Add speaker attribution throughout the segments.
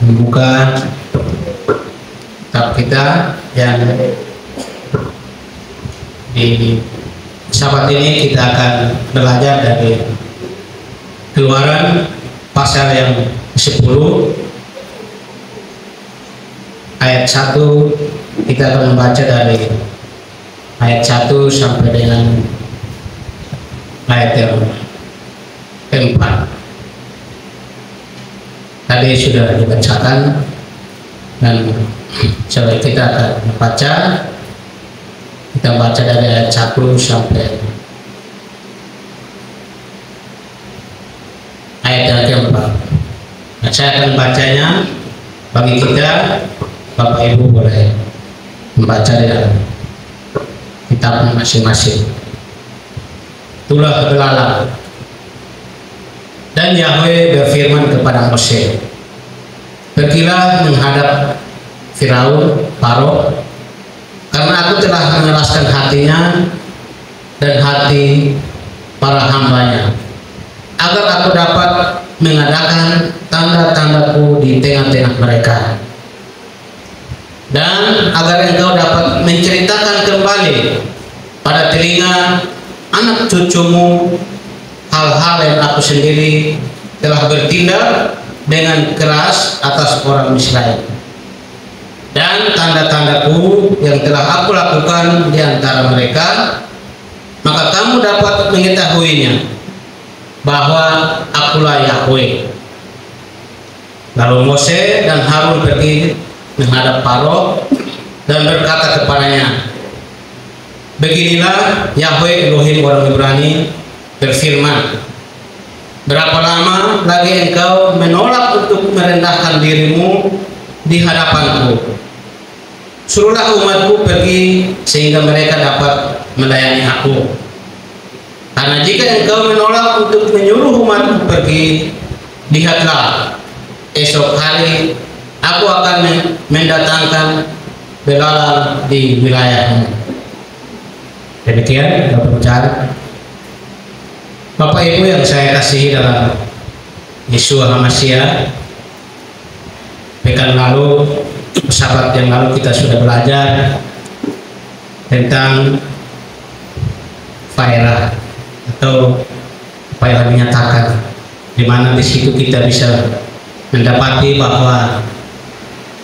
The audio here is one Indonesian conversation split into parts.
Speaker 1: membuka kitab kita yang di sahabat ini kita akan belajar dari Keluaran pasal yang 10 ayat 1. Kita akan membaca dari ayat 1 sampai dengan ayat yang keempat. Tadi sudah dibacakan dan coba kita akan membaca. Kita baca dari ayat 1 sampai ayat yang keempat. Nah, saya akan bacanya. Bagi kita, Bapak Ibu boleh membaca di dalam kitab masing-masing. Itulah belalang. Dan Yahweh berfirman kepada Mose, "Pergilah menghadap Firaun, Faro, karena aku telah mengeraskan hatinya dan hati para hambanya, agar aku dapat mengadakan tanda-tandaku di tengah-tengah mereka, dan agar engkau dapat menceritakan kembali pada telinga anak cucumu hal-hal yang aku sendiri telah bertindak dengan keras atas orang Israel, dan tanda-tandaku yang telah aku lakukan di antara mereka, maka kamu dapat mengetahuinya bahwa akulah Yahweh." Lalu Mose dan Harun pergi menghadap Faro dan berkata kepadanya, "Beginilah Yahweh Elohim orang Ibrani berfirman, berapa lama lagi engkau menolak untuk merendahkan dirimu di hadapanku? Suruhlah umatku pergi sehingga mereka dapat melayani aku. Karena jika engkau menolak untuk menyuruh umatku pergi, lihatlah, esok hari aku akan mendatangkan belalang di wilayahmu." Demikian Bapak bicara. Bapak Ibu yang saya kasihi dalam Yeshua HaMashiach, pekan lalu, sahabat yang lalu kita sudah belajar tentang Fairah atau apa yang dinyatakan, di mana di situ kita bisa mendapati bahwa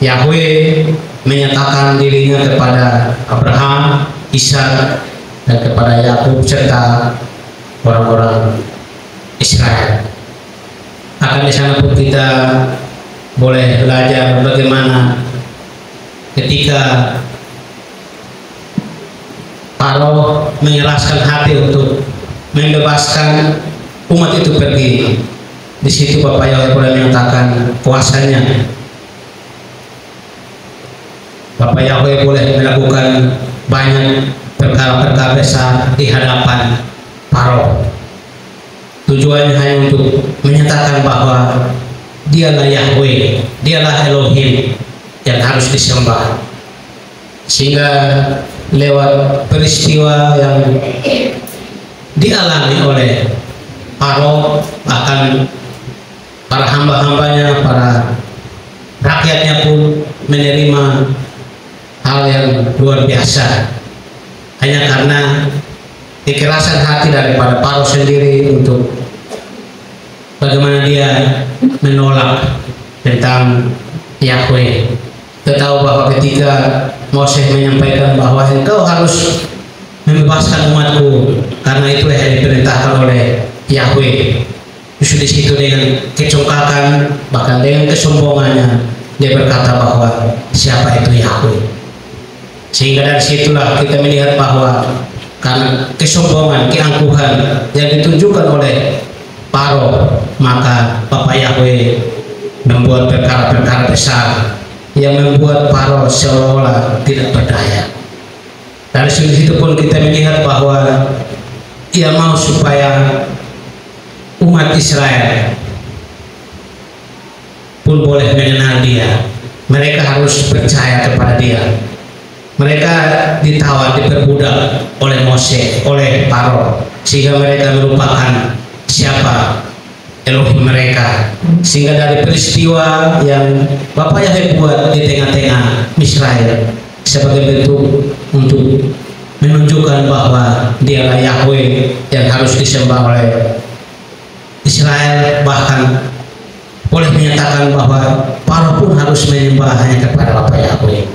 Speaker 1: Yahweh menyatakan dirinya kepada Abraham, Ishak, dan kepada Yakub serta orang-orang Israel. Akan di sana pun kita boleh belajar bagaimana ketika Faro mengeraskan hati untuk membebaskan umat itu pergi. Di situ Bapak Yahweh boleh menyatakan kuasanya. Bapak Yahweh boleh melakukan banyak perkara-perkara besar di hadapan Faro. Tujuannya hanya untuk menyatakan bahwa dialah Yahweh, dialah Elohim yang harus disembah. Sehingga lewat peristiwa yang dialami oleh Faro, bahkan para hamba-hambanya, para rakyatnya pun menerima hal yang luar biasa, hanya karena kekerasan hati daripada Faro sendiri untuk bagaimana dia menolak tentang Yahweh. Kita tahu bahwa ketika Moses menyampaikan bahwa engkau harus membebaskan umatku karena itulah yang diperintahkan oleh Yahweh, justru di situ dengan kecongkakan bahkan dengan kesombongannya dia berkata bahwa siapa itu Yahweh. Sehingga dari situlah kita melihat bahwa karena kesombongan, keangkuhan yang ditunjukkan oleh Faro, maka Bapak Yahweh membuat perkara-perkara besar yang membuat Faro seolah-olah tidak berdaya. Dari situ pun kita melihat bahwa ia mau supaya umat Israel pun boleh mengenal dia. Mereka harus percaya kepada dia. Mereka ditawan, diperbudak oleh Mose, oleh Faro, sehingga mereka melupakan siapa Elohim mereka, sehingga dari peristiwa yang Bapak Yahweh buat di tengah-tengah Israel sebagai bentuk untuk menunjukkan bahwa dialah Yahweh yang harus disembah oleh Israel, bahkan boleh menyatakan bahwa Paro pun harus menyembah hanya kepada Bapak Yahweh.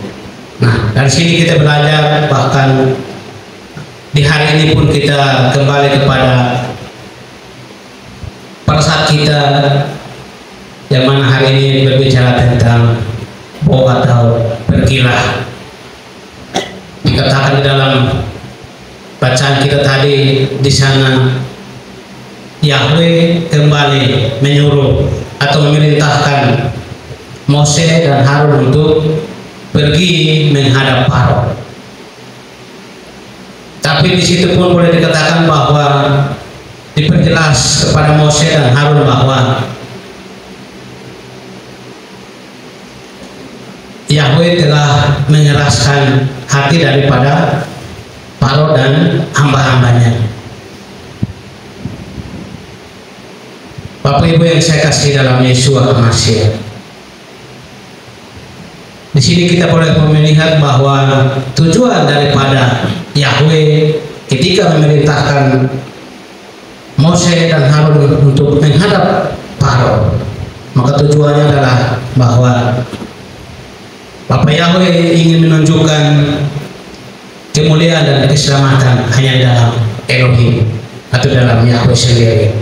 Speaker 1: Nah, dari sini kita belajar, bahkan di hari ini pun kita kembali kepada pada saat kita yang mana hari ini berbicara tentang boh atau pergilah. Dikatakan di dalam bacaan kita tadi, di sana Yahweh kembali menyuruh atau memerintahkan Mose dan Harun untuk pergi menghadap Paro. Tapi di situ pun boleh dikatakan bahwa diperjelas kepada Mose dan Harun bahwa Yahweh telah mengeraskan hati daripada Paro dan hamba-hambanya. Bapak Ibu yang saya kasih dalam Yeshua HaMashiach, di sini kita boleh melihat bahwa tujuan daripada Yahweh ketika memerintahkan Mose dan Harun untuk menghadap Paro, maka tujuannya adalah bahwa Bapak Yahweh ingin menunjukkan kemuliaan dan keselamatan hanya dalam Elohim atau dalam Yahweh sendiri.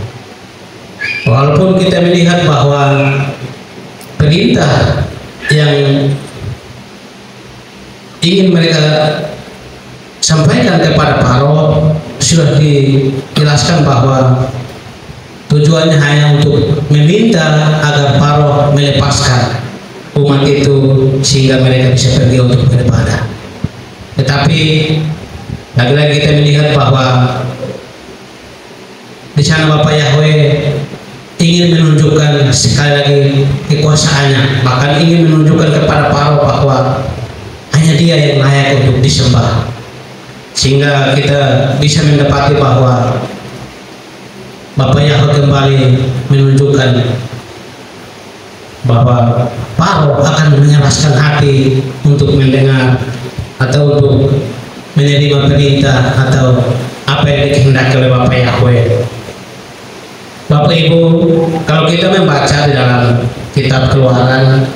Speaker 1: Walaupun kita melihat bahwa perintah yang ingin mereka sampaikan kepada Paro sudah dijelaskan bahwa tujuannya hanya untuk meminta agar Paro melepaskan umat itu sehingga mereka bisa pergi untuk beribadah. Tetapi lagi-lagi kita melihat bahwa di sana Bapak Yahweh ingin menunjukkan sekali lagi kekuasaannya, bahkan ingin menunjukkan kepada Paro bahwa hanya Dia yang layak untuk disembah, sehingga kita bisa mendapati bahwa Bapak Yahweh kembali menunjukkan bahwa Paro akan menyerahkan hati untuk mendengar atau untuk menerima perintah atau apa yang dikehendaki oleh Bapak Yahweh. Bapak Ibu, kalau kita membaca di dalam kitab Keluaran,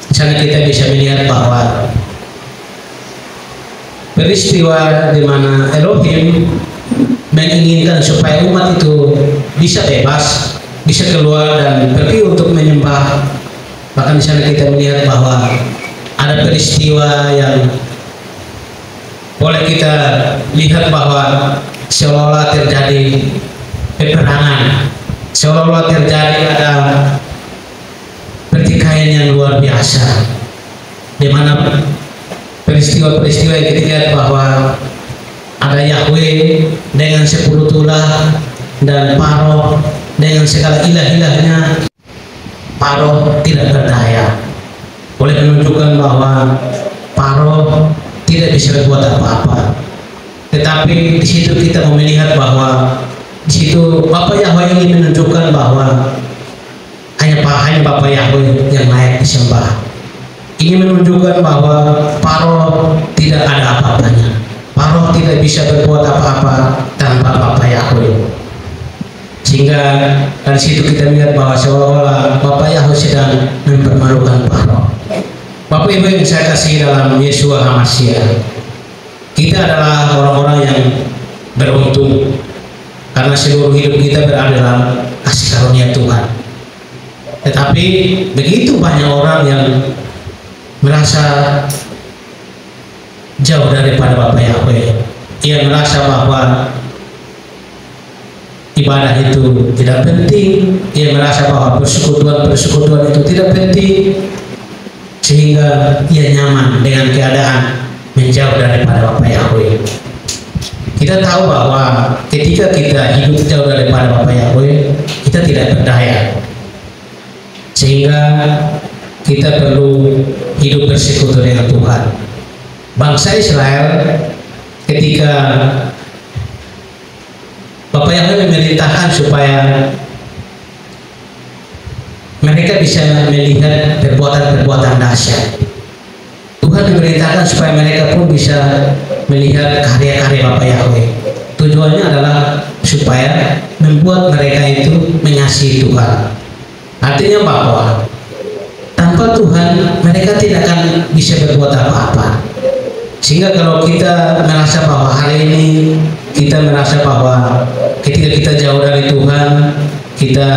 Speaker 1: di sana kita bisa melihat bahwa peristiwa di mana Elohim menginginkan supaya umat itu bisa bebas, bisa keluar dan pergi untuk menyembah. Bahkan di sana kita melihat bahwa ada peristiwa yang boleh kita lihat bahwa seolah-olah terjadi peperangan, seolah-olah terjadi ada pertikaian yang luar biasa, di mana peristiwa-peristiwa yang kita lihat bahwa ada Yahweh dengan 10 tulah dan Paro dengan segala ilah-ilahnya. Paro tidak berdaya, boleh menunjukkan bahwa Paro tidak bisa berbuat apa-apa. Tetapi di situ kita melihat bahwa di situ Bapak Yahweh ingin menunjukkan bahwa hanya Bapak Yahweh yang layak disembah. Ingin menunjukkan bahwa Paro tidak ada apa-apanya. Paro tidak bisa berbuat apa-apa tanpa Bapak Yahweh. Sehingga dari situ kita melihat bahwa seolah-olah Bapak Yahweh sedang mempermalukan Paro. Bapak Ibu yang saya kasih dalam Yeshua HaMashiach, kita adalah orang-orang yang beruntung karena seluruh hidup kita berada dalam kasih karunia Tuhan. Tetapi begitu banyak orang yang merasa jauh daripada Bapak Yahweh. Ia merasa bahwa ibadah itu tidak penting, ia merasa bahwa persekutuan itu tidak penting, sehingga ia nyaman dengan keadaan menjauh daripada Bapak Yahweh. Kita tahu bahwa ketika kita hidup jauh daripada Bapak Yahweh, kita tidak berdaya, sehingga kita perlu hidup bersekutu dengan Tuhan. Bangsa Israel ketika Bapak Yahweh memerintahkan supaya mereka bisa melihat perbuatan-perbuatan dahsyat. Tuhan memerintahkan supaya mereka pun bisa melihat karya-karya Bapa Yahweh. Tujuannya adalah supaya membuat mereka itu mengasihi Tuhan. Artinya bahwa tanpa Tuhan mereka tidak akan bisa berbuat apa-apa. Sehingga kalau kita merasa bahwa hari ini kita merasa bahwa ketika kita jauh dari Tuhan, kita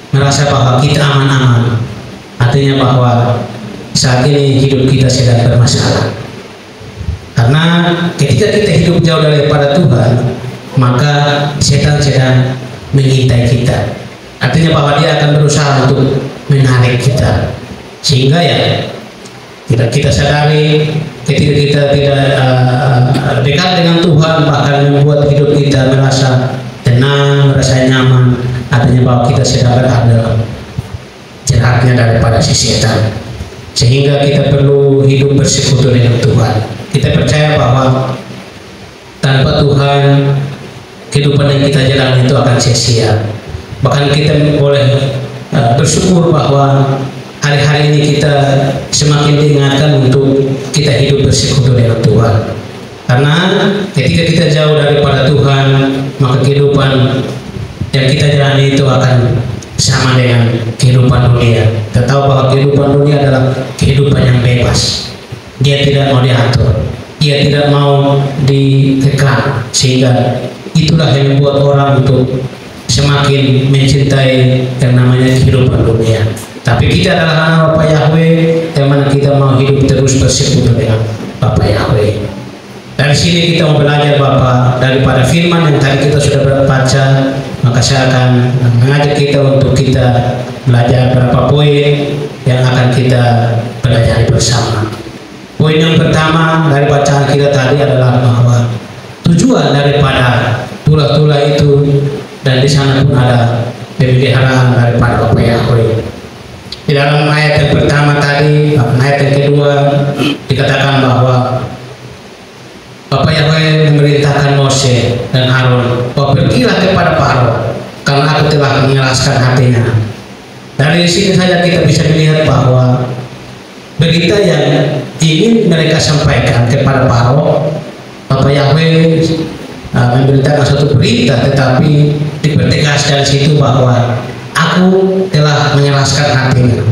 Speaker 1: merasa bahwa kita aman-aman. Artinya bahwa saat ini hidup kita sedang bermasalah. Karena ketika kita hidup jauh daripada Tuhan, maka setan sedang mengintai kita. Artinya bahwa dia akan berusaha untuk menarik kita. Sehingga ya tidak kita sadari ketika kita tidak dekat dengan Tuhan, bahkan membuat hidup kita merasa tenang, merasa nyaman. Artinya bahwa kita sedang berada jeratnya daripada si setan. Sehingga kita perlu hidup bersekutu dengan Tuhan. Kita percaya bahwa tanpa Tuhan kehidupan yang kita jalani itu akan sia-sia. Bahkan kita boleh bersyukur bahwa hari-hari ini kita semakin diingatkan untuk kita hidup bersekutu dengan Tuhan. Karena ketika kita jauh daripada Tuhan, maka kehidupan yang kita jalani itu akan sama dengan kehidupan dunia. Kita tahu bahwa kehidupan dunia adalah kehidupan yang bebas. Dia tidak mau diatur, dia tidak mau dikekang, sehingga itulah yang membuat orang untuk semakin mencintai yang namanya kehidupan dunia. Tapi kita adalah anak Bapa Yahweh, yang mana kita mau hidup terus bersekutu dengan Bapa Yahweh. Dari sini kita mau belajar Bapak daripada firman yang tadi kita sudah baca, maka saya akan mengajak kita untuk kita belajar beberapa poin yang akan kita pelajari bersama. Poin yang pertama dari bacaan kita tadi adalah bahwa tujuan daripada tulah-tulah itu, dan di sana pun ada pemeliharaan daripada Bapa Yahweh. Di dalam ayat yang pertama tadi, ayat yang kedua dikatakan bahwa Bapa Yahweh memerintahkan Mose dan Harun, bahwa pergilah kepada Faro, karena aku telah mengeraskan hatinya. Dari sini saja kita bisa melihat bahwa berita yang ingin mereka sampaikan kepada Faro, Bapa Yahweh memberitakan suatu berita, tetapi dipertegas dari situ bahwa aku telah mengeraskan hatinya.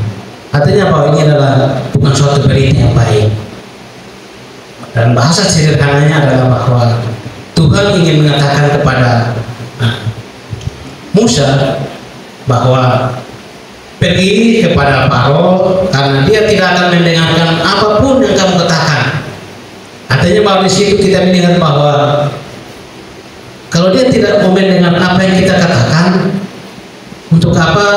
Speaker 1: Artinya bahwa ini adalah bukan suatu berita yang baik. Dan bahasa sederhananya adalah bahwa Tuhan ingin mengatakan kepada Musa bahwa pergi kepada Faro, karena dia tidak akan mendengarkan apapun yang kamu katakan. Artinya bahwa di situ kita melihat bahwa kalau dia tidak mau mendengar apa yang kita katakan, untuk apa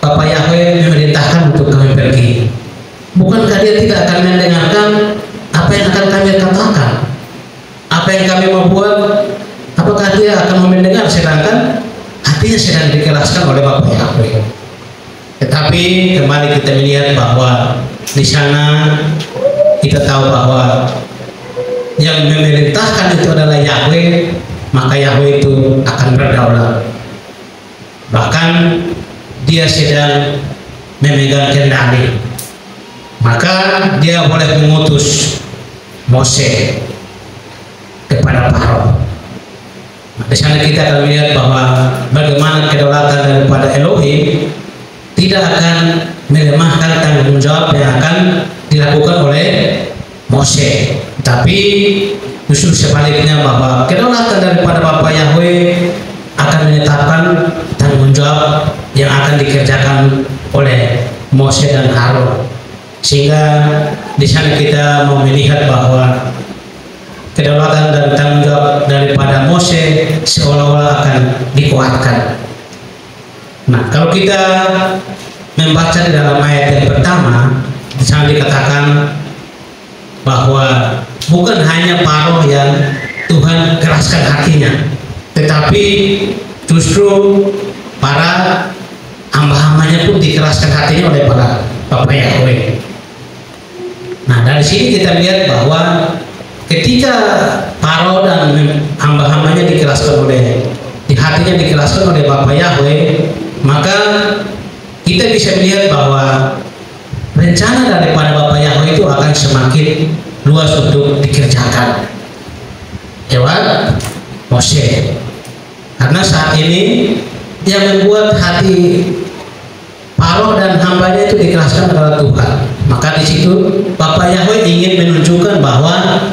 Speaker 1: Bapa Yahweh memerintahkan untuk kami pergi? Bukankah dia tidak akan mendengarkan apa yang akan kami katakan? Apa yang kami mau buat? Apakah dia akan mendengar, sedangkan hatinya sedang dikeraskan oleh Bapa Yahweh? Tetapi kembali kita melihat bahwa di sana kita tahu bahwa yang memerintahkan itu adalah Yahweh, maka Yahweh itu akan berdaulat. Bahkan dia sedang memegang kendali, maka dia boleh mengutus Mose kepada Faro. Di sana kita akan melihat bahwa bagaimana kedaulatan daripada Elohim tidak akan melemahkan tanggung jawab yang akan dilakukan oleh Mose, tapi justru sebaliknya bahwa kedaulatan daripada Bapa Yahweh akan menetapkan tanggung jawab yang akan dikerjakan oleh Mose dan Harun. Sehingga di sana kita mau melihat bahwa kedaulatan dan tanggung jawab daripada Mose seolah-olah akan dikuatkan. Nah, kalau kita membaca di dalam ayat yang pertama, di sana dikatakan bahwa bukan hanya Faro yang Tuhan keraskan hatinya, tetapi justru para hamba-hambanya pun dikeraskan hatinya oleh para Bapa Yahweh. Nah, dari sini kita lihat bahwa ketika Faro dan hamba-hambanya dikeraskan oleh hatinya dikeraskan oleh Bapa Yahweh, maka kita bisa melihat bahwa rencana daripada Bapak Yahweh itu akan semakin luas untuk dikerjakan lewat Mose. Karena saat ini yang membuat hati Paro dan hambanya itu dikeraskan adalah Tuhan. Maka di situ Bapak Yahweh ingin menunjukkan bahwa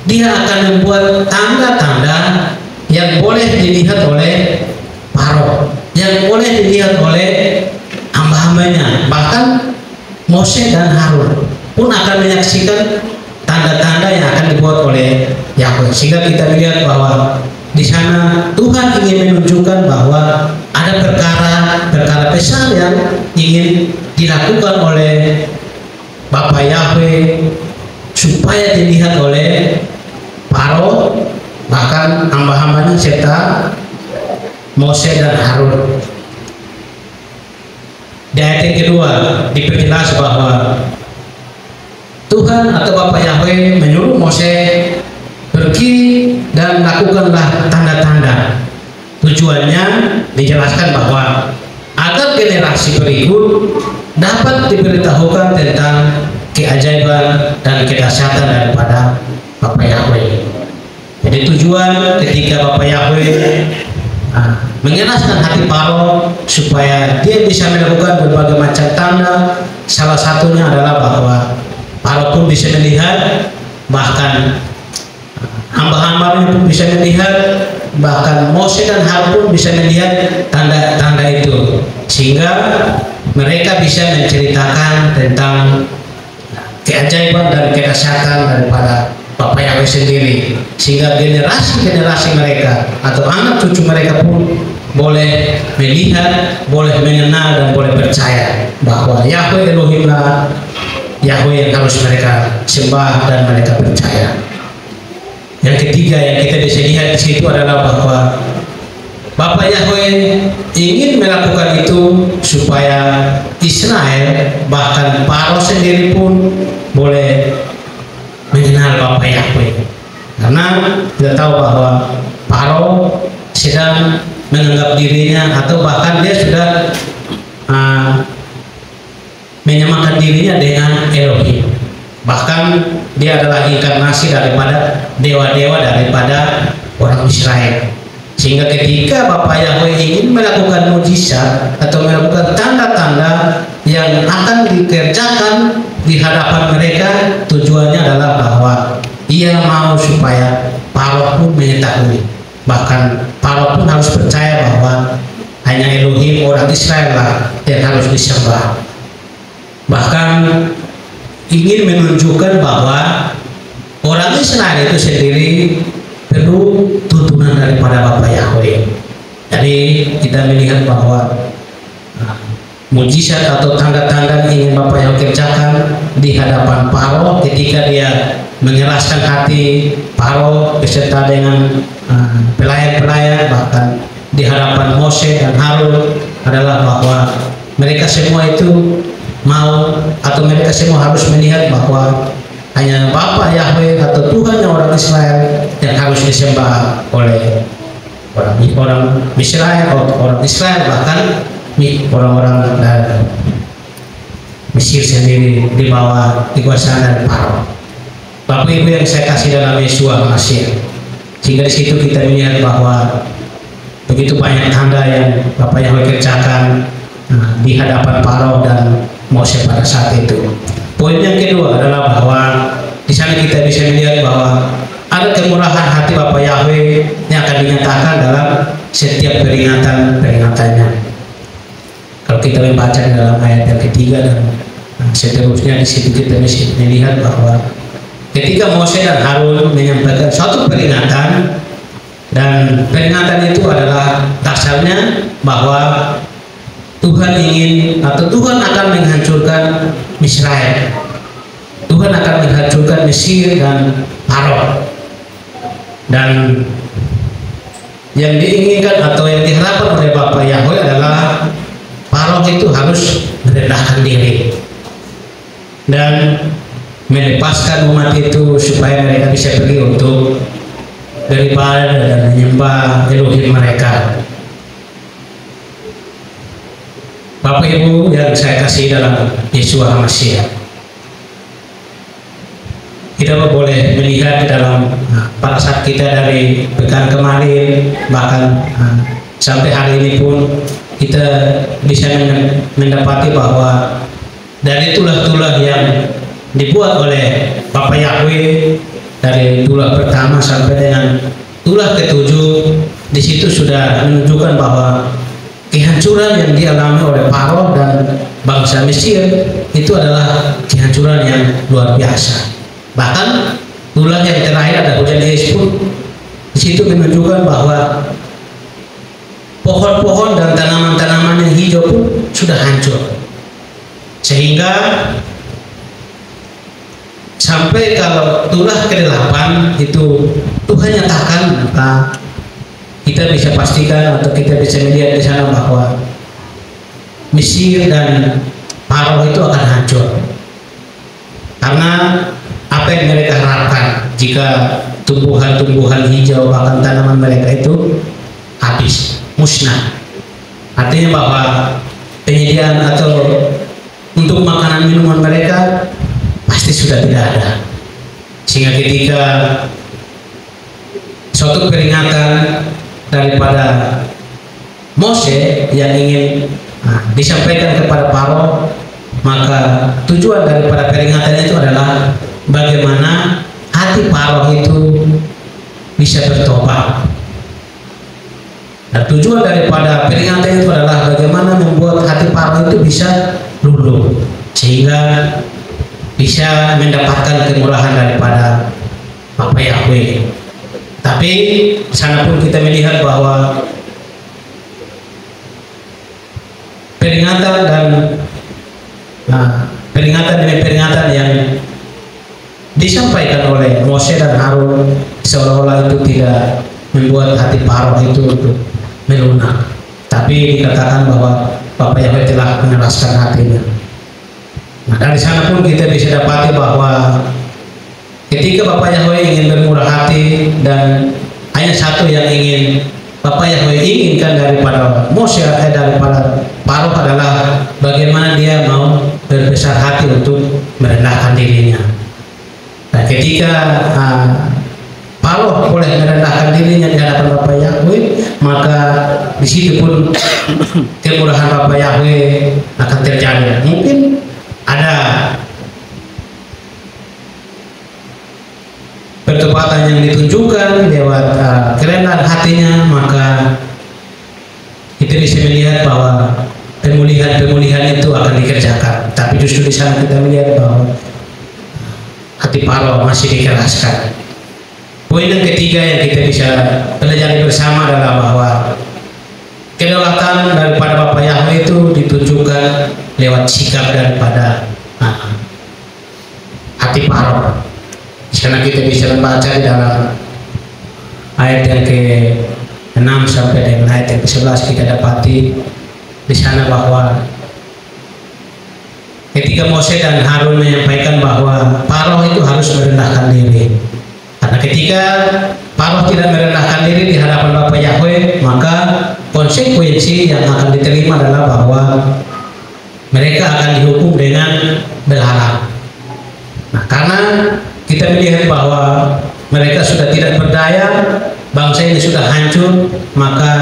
Speaker 1: Dia akan membuat tanda-tanda yang boleh dilihat oleh Paro, yang boleh dilihat oleh hamba-hambanya. Bahkan Mose dan Harun pun akan menyaksikan tanda-tanda yang akan dibuat oleh Yahweh. Sehingga kita melihat bahwa di sana Tuhan ingin menunjukkan bahwa ada perkara besar yang ingin dilakukan oleh Bapak Yahweh supaya dilihat oleh Paro, bahkan hamba-hambanya serta Mose dan Harun. Di ayat yang kedua diperjelas bahwa Tuhan atau Bapak Yahweh menyuruh Mose pergi dan lakukanlah tanda-tanda. Tujuannya dijelaskan bahwa agar generasi berikut dapat diberitahukan tentang keajaiban dan kedahsyatan daripada Bapak Yahweh. Jadi tujuan ketika Bapak Yahweh mengenaskan hati Paro supaya dia bisa melakukan berbagai macam tanda, salah satunya adalah bahwa Paro pun bisa melihat, bahkan hamba-hambanya pun bisa melihat, bahkan Mose dan Harun pun bisa melihat tanda-tanda itu, sehingga mereka bisa menceritakan tentang keajaiban dan kedahsyatan daripada Bapak Yahweh sendiri, sehingga generasi-generasi mereka atau anak cucu mereka pun boleh melihat, boleh mengenal dan boleh percaya bahwa Yahweh Elohim lah Yahweh yang harus mereka sembah dan mereka percaya. Yang ketiga yang kita bisa lihat di situ adalah bahwa Bapak Yahweh ingin melakukan itu supaya Israel, bahkan Paro sendiri pun boleh mengenal Bapak Yahweh. Karena kita tahu bahwa Paro sedang menganggap dirinya atau bahkan dia sudah menyamakan dirinya dengan Elohim. Bahkan dia adalah inkarnasi daripada dewa-dewa daripada orang Israel. Sehingga ketika Bapak Yahweh ingin melakukan mujizat atau melakukan tanda-tanda yang akan dikerjakan di hadapan mereka, tujuannya adalah bahwa ia mau supaya Paro pun mengetahui, bahkan Paro pun harus percaya bahwa hanya Elohim orang Israel lah yang harus disembah. Bahkan ingin menunjukkan bahwa orang Israel itu sendiri perlu tuntunan daripada Bapak Yahweh. Jadi kita melihat bahwa mujizat atau tanda-tanda yang ingin Bapak Yahweh kerjakan di hadapan Paro ketika dia mengeraskan hati Paro beserta dengan pelayan-pelayan, bahkan di hadapan Mose dan Harun, adalah bahwa mereka semua itu mau atau mereka semua harus melihat bahwa hanya Bapak Yahweh atau Tuhan yang orang Israel yang harus disembah oleh orang Israel, bahkan orang-orang dari Mesir sendiri di bawah kekuasaan dari Paro. Bapak Ibu yang saya kasih dalam Yeshua Masih, sehingga di situ kita melihat bahwa begitu banyak tanda yang Bapak Yahweh kerjakan di hadapan Paro dan Mose pada saat itu. Poin yang kedua adalah bahwa di sana kita bisa melihat bahwa ada kemurahan hati Bapak Yahweh yang akan dinyatakan dalam setiap peringatan-peringatannya. Kalau kita membaca dalam ayat yang ketiga dan seterusnya, di situ kita bisa melihat bahwa ketika Mose dan Harun menyampaikan suatu peringatan, dan peringatan itu adalah dasarnya bahwa Tuhan ingin atau Tuhan akan menghancurkan Israel, Tuhan akan menghancurkan Mesir dan Paro, dan yang diinginkan atau yang diharapkan oleh Bapak Yahweh adalah Paro itu harus merendahkan diri dan melepaskan umat itu supaya mereka bisa pergi untuk beribadah dan menyembah Elohim mereka. Bapak Ibu yang saya kasih dalam Yeshua HaMashiach, kita boleh melihat dalam pada saat kita dari pekan kemarin bahkan sampai hari ini pun kita bisa mendapati bahwa dari tulah-tulah yang dibuat oleh Bapak Yahweh, dari tulah pertama sampai dengan tulah ketujuh, di situ sudah menunjukkan bahwa kehancuran yang dialami oleh Faro dan bangsa Mesir itu adalah kehancuran yang luar biasa. Bahkan tulah yang terakhir ada hujan es pun di situ menunjukkan bahwa pohon-pohon dan tanaman-tanaman yang hijau pun sudah hancur, sehingga sampai kalau tulah ke-8 itu Tuhan nyatakan, maka kita bisa pastikan atau kita bisa melihat di sana bahwa Mesir dan Faro itu akan hancur, karena apa yang mereka harapkan jika tumbuhan-tumbuhan hijau bahkan tanaman mereka itu habis, musnah. Artinya bahwa penyediaan atau untuk makanan minuman mereka pasti sudah tidak ada, sehingga ketika suatu peringatan daripada Mose yang ingin disampaikan kepada Faro, maka tujuan daripada peringatan itu adalah bagaimana hati Faro itu bisa bertobat. Dan tujuan daripada peringatan itu adalah bagaimana membuat hati Faro itu bisa luluh, sehingga bisa mendapatkan kemurahan daripada Bapak Yahweh. Tapi sana pun kita melihat bahwa peringatan dan peringatan demi peringatan yang disampaikan oleh Mose dan Harun seolah-olah itu tidak membuat hati Faro itu untuk melunak, tapi dikatakan bahwa Bapak Yahweh telah mengeraskan hatinya. Nah, dari sana pun kita bisa dapati bahwa ketika Bapak Yahweh ingin bermurah hati, dan hanya satu yang ingin Bapak Yahweh inginkan daripada Mose daripada Faro adalah bagaimana dia mau berbesar hati untuk merendahkan dirinya. Nah, ketika Faro boleh merendahkan dirinya di hadapan Bapak Yahweh, maka di situ pun kemurahan Bapak Yahweh akan terjadi. Mungkin ada pertobatan yang ditunjukkan lewat kerendahan hatinya, maka kita bisa melihat bahwa pemulihan itu akan dikerjakan. Tapi justru di sana kita melihat bahwa hati Faro masih dikeraskan. Poin yang ketiga yang kita bisa pelajari bersama adalah bahwa kedaulatan daripada Bapak Yahweh itu ditunjukkan lewat sikap daripada hati Faro. Di sana kita bisa membaca di dalam ayat yang ke-6 sampai dengan ayat yang ke-11 kita dapati di sana bahwa ketika Mose dan Harun menyampaikan bahwa Faro itu harus merendahkan diri, karena ketika Faro tidak merendahkan diri di hadapan Bapak Yahweh, maka konsekuensi yang akan diterima adalah bahwa mereka akan dihukum dengan belalang. Nah, karena kita melihat bahwa mereka sudah tidak berdaya, bangsa ini sudah hancur, maka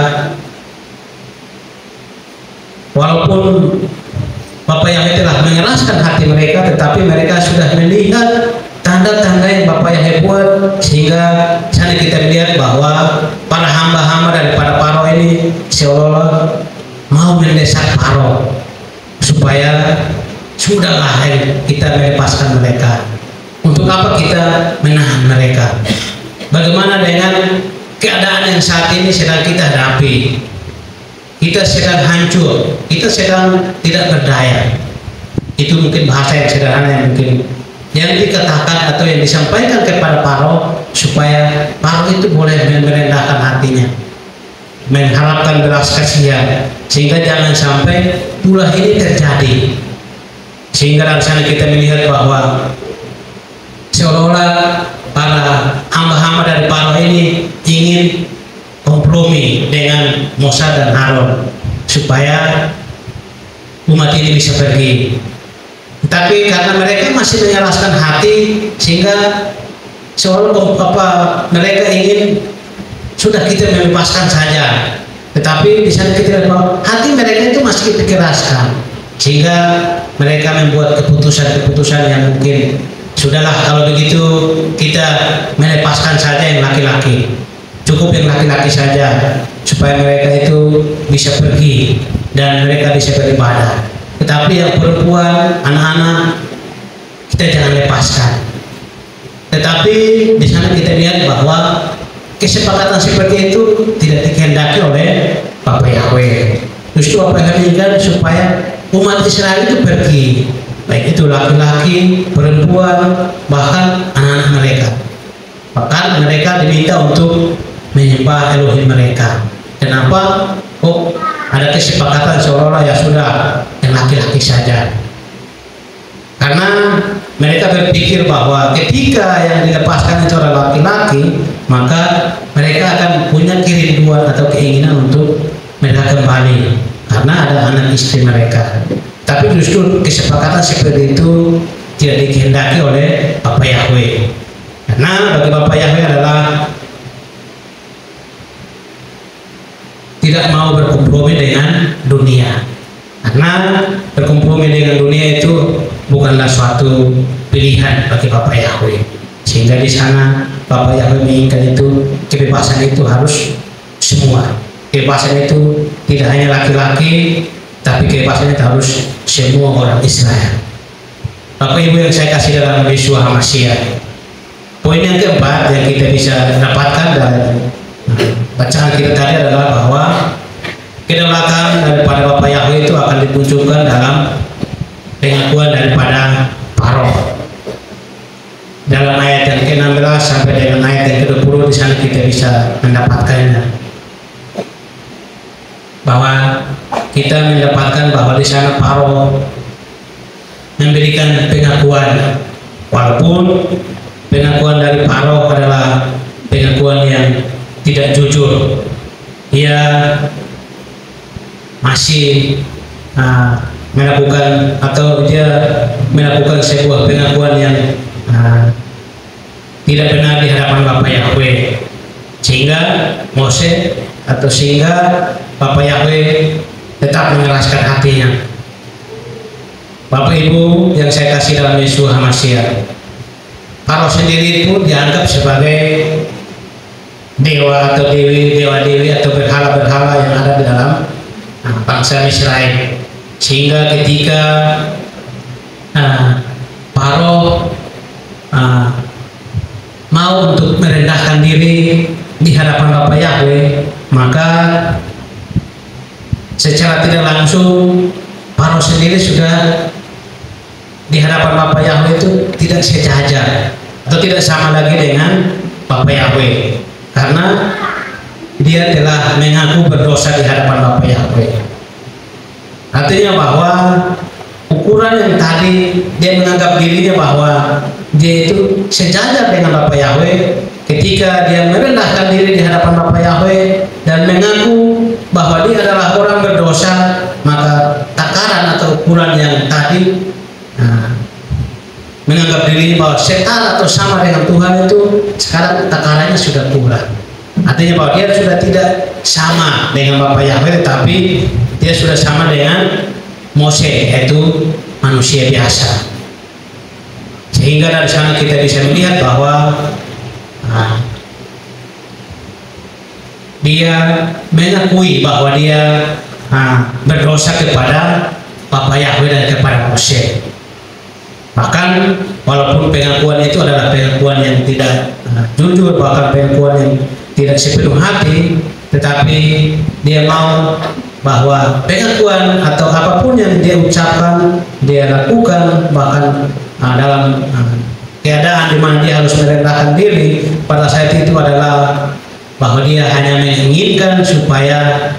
Speaker 1: walaupun Bapak Yahweh telah mengeraskan hati mereka, tetapi mereka sudah melihat tanda-tanda yang Bapak Yahweh buat, sehingga sana kita melihat bahwa para hamba-hamba daripada Faro ini seolah-olah mau mendesak Faro supaya sudahlah kita melepaskan mereka. Untuk apa kita menahan mereka? Bagaimana dengan keadaan yang saat ini sedang kita hadapi? Kita sedang hancur, kita sedang tidak berdaya. Itu mungkin bahasa yang sederhana yang dikatakan atau yang disampaikan kepada Faro, supaya Faro itu boleh merendahkan hatinya, mengharapkan belas kasihan, sehingga jangan sampai tulah ini terjadi. Sehingga dari sana kita melihat bahwa seolah-olah para hamba-hamba dari Faro ini ingin kompromi dengan Mose dan Harun supaya umat ini bisa pergi. Tapi karena mereka masih mengeraskan hati, sehingga seolah mereka ingin sudah kita membebaskan saja. Tetapi di sana kita lihat bahwa hati mereka itu masih kita keraskan, sehingga mereka membuat keputusan-keputusan yang mungkin sudahlah kalau begitu kita melepaskan saja yang laki-laki, cukup yang laki-laki saja supaya mereka itu bisa pergi dan mereka bisa beribadah. Tetapi yang perempuan, anak-anak kita jangan lepaskan. Tetapi di sana kita lihat bahwa kesepakatan seperti itu tidak dikehendaki oleh Bapak Yahweh. Justru apa yang diinginkan supaya umat Israel itu pergi, baik itu laki-laki, perempuan, bahkan anak-anak mereka. Bahkan mereka diminta untuk menyembah Elohim mereka. Kenapa? Oh, ada kesepakatan seolah-olah ya sudah yang laki-laki saja. Karena mereka berpikir bahwa ketika yang dilepaskan itu adalah laki-laki, maka mereka akan punya kerinduan atau keinginan untuk mereka kembali karena ada anak istri mereka. Tapi justru kesepakatan seperti itu tidak dikehendaki oleh Bapak Yahweh. Karena bagi Bapak Yahweh adalah tidak mau berkompromi dengan dunia. Karena berkompromi dengan dunia itu bukanlah suatu pilihan bagi Bapak Yahweh. Sehingga di sana Bapak Yahweh menginginkan itu kebebasan itu harus semua. Kebebasan itu tidak hanya laki-laki, tapi kebebasan itu harus semua orang Israel. Bapak Ibu yang saya kasih dalam Yeshua HaMashiach, poin yang keempat yang kita bisa dapatkan dari bacaan kita tadi adalah bahwa kedaulatan daripada Bapak Yahweh itu akan dimunculkan dalam pengakuan daripada Paro. Dalam ayat yang ke-16 sampai dengan ayat yang ke-20 di sana kita bisa mendapatkannya. Bahwa kita mendapatkan bahwa di sana Paro memberikan pengakuan, walaupun pengakuan dari Paro adalah pengakuan yang tidak jujur. Ia masih melakukan atau dia melakukan sebuah pengakuan yang tidak benar di hadapan Bapak Yahweh, sehingga sehingga Bapak Yahweh tetap mengeraskan hatinya. Bapak Ibu yang saya kasih dalam Yeshua HaMashiach, Paro sendiri pun dianggap sebagai dewa atau dewa-dewi atau berhala-berhala yang ada di dalam bangsa Israel, sehingga ketika Paro mau untuk merendahkan diri di hadapan Bapak Yahweh, maka secara tidak langsung Paro sendiri sudah di hadapan Bapak Yahweh itu tidak sejajar atau tidak sama lagi dengan Bapak Yahweh, karena dia telah mengaku berdosa di hadapan Bapak Yahweh. Artinya bahwa ukuran yang tadi dia menganggap dirinya bahwa dia itu sejajar dengan Bapak Yahweh, ketika dia merendahkan diri di hadapan Bapak Yahweh dan mengaku bahwa dia adalah orang berdosa, maka takaran atau ukuran yang tadi menganggap dirinya bahwa setara atau sama dengan Tuhan itu sekarang takarannya sudah kurang. Artinya bahwa dia sudah tidak sama dengan Bapak Yahweh, tetapi dia sudah sama dengan Mose, yaitu manusia biasa. Sehingga dari sana kita bisa melihat bahwa dia mengakui bahwa dia berdosa kepada Bapak Yahweh dan kepada Mose. Bahkan walaupun pengakuan itu adalah pengakuan yang tidak jujur, bahkan pengakuan yang tidak sepenuh hati, tetapi dia mau bahwa pengakuan atau apapun yang dia ucapkan, dia lakukan, bahkan dalam keadaan di mana dia harus merendahkan diri pada saat itu adalah bahwa dia hanya menginginkan supaya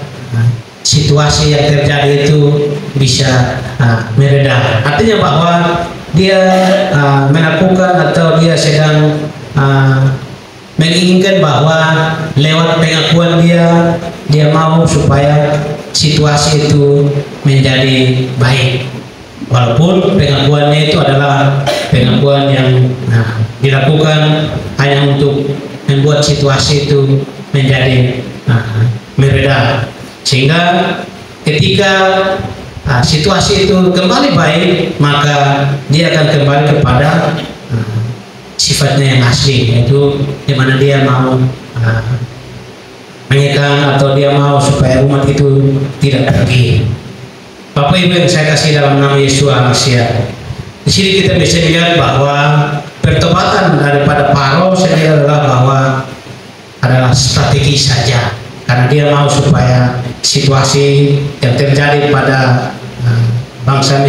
Speaker 1: situasi yang terjadi itu bisa mereda. Artinya bahwa dia melakukan atau dia sedang menginginkan bahwa lewat pengakuan dia mau supaya situasi itu menjadi baik, walaupun pengakuannya itu adalah pengakuan yang dilakukan hanya untuk membuat situasi itu menjadi mereda, sehingga ketika situasi itu kembali baik, maka dia akan kembali kepada sifatnya yang asli, yaitu dimana dia mau mengekang atau dia mau supaya umat itu tidak pergi. Bapak Ibu yang saya kasih dalam nama Yesus Almasih, di sini kita bisa lihat bahwa pertobatan daripada Paro sendiri adalah strategi saja, karena dia mau supaya situasi yang terjadi pada bangsa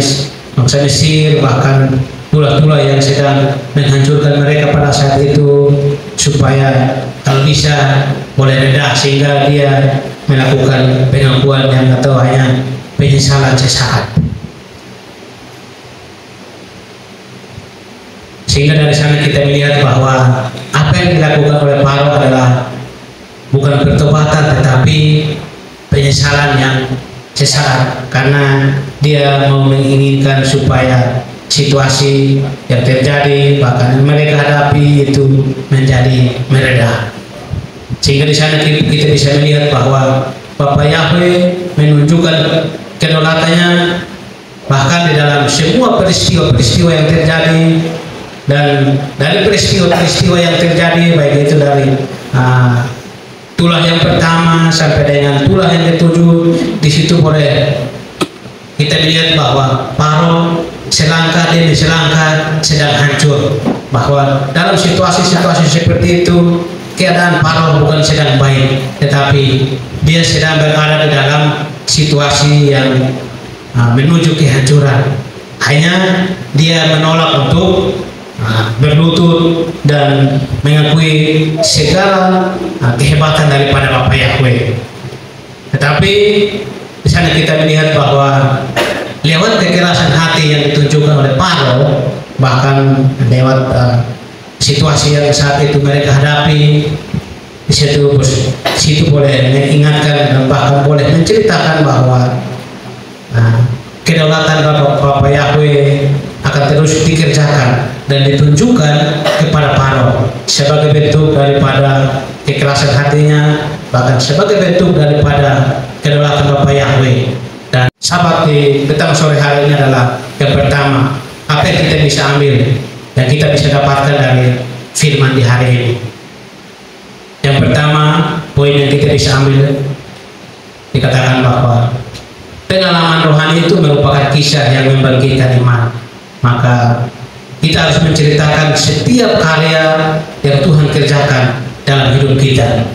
Speaker 1: Mesir, bahkan tulah-tulah yang sedang menghancurkan mereka pada saat itu, supaya kalau bisa boleh reda, sehingga dia melakukan pengakuan yang atau hanya penyesalan sesaat. Sehingga dari sana kita melihat bahwa apa yang dilakukan oleh Paro adalah bukan pertobatan, tetapi penyesalan yang sesaat, karena dia mau menginginkan supaya situasi yang terjadi bahkan yang mereka hadapi itu menjadi mereda. Sehingga di sana kita bisa melihat bahwa Bapa Yahweh menunjukkan kedaulatannya bahkan di dalam semua peristiwa-peristiwa yang terjadi, dan dari peristiwa-peristiwa yang terjadi, baik itu dari tulah yang pertama sampai dengan tulah yang ketujuh, di situ boleh kita lihat bahwa Paro selangkah demi selangkah sedang hancur, bahwa dalam situasi-situasi seperti itu keadaan Paro bukan sedang baik, tetapi dia sedang berada di dalam situasi yang menuju kehancuran. Hanya dia menolak untuk berlutut dan mengakui segala kehebatan daripada Bapa Yahweh. Tetapi di sana kita melihat bahwa lewat kekerasan hati yang ditunjukkan oleh Paro, bahkan lewat situasi yang saat itu mereka hadapi, di situ boleh mengingatkan dan bahkan boleh menceritakan bahwa kedaulatan Bapa Yahweh akan terus dikerjakan dan ditunjukkan kepada Paro sebagai bentuk daripada kekerasan hatinya, bahkan sebagai bentuk daripada kedaulatan Bapa Yahweh. Dan sahabat di petang sore hari ini adalah yang pertama, apa yang kita bisa ambil dan kita bisa dapatkan dari firman di hari ini. Yang pertama, poin yang kita bisa ambil, dikatakan bahwa pengalaman rohani itu merupakan kisah yang membangkitkan iman. Maka kita harus menceritakan setiap karya yang Tuhan kerjakan dalam hidup kita.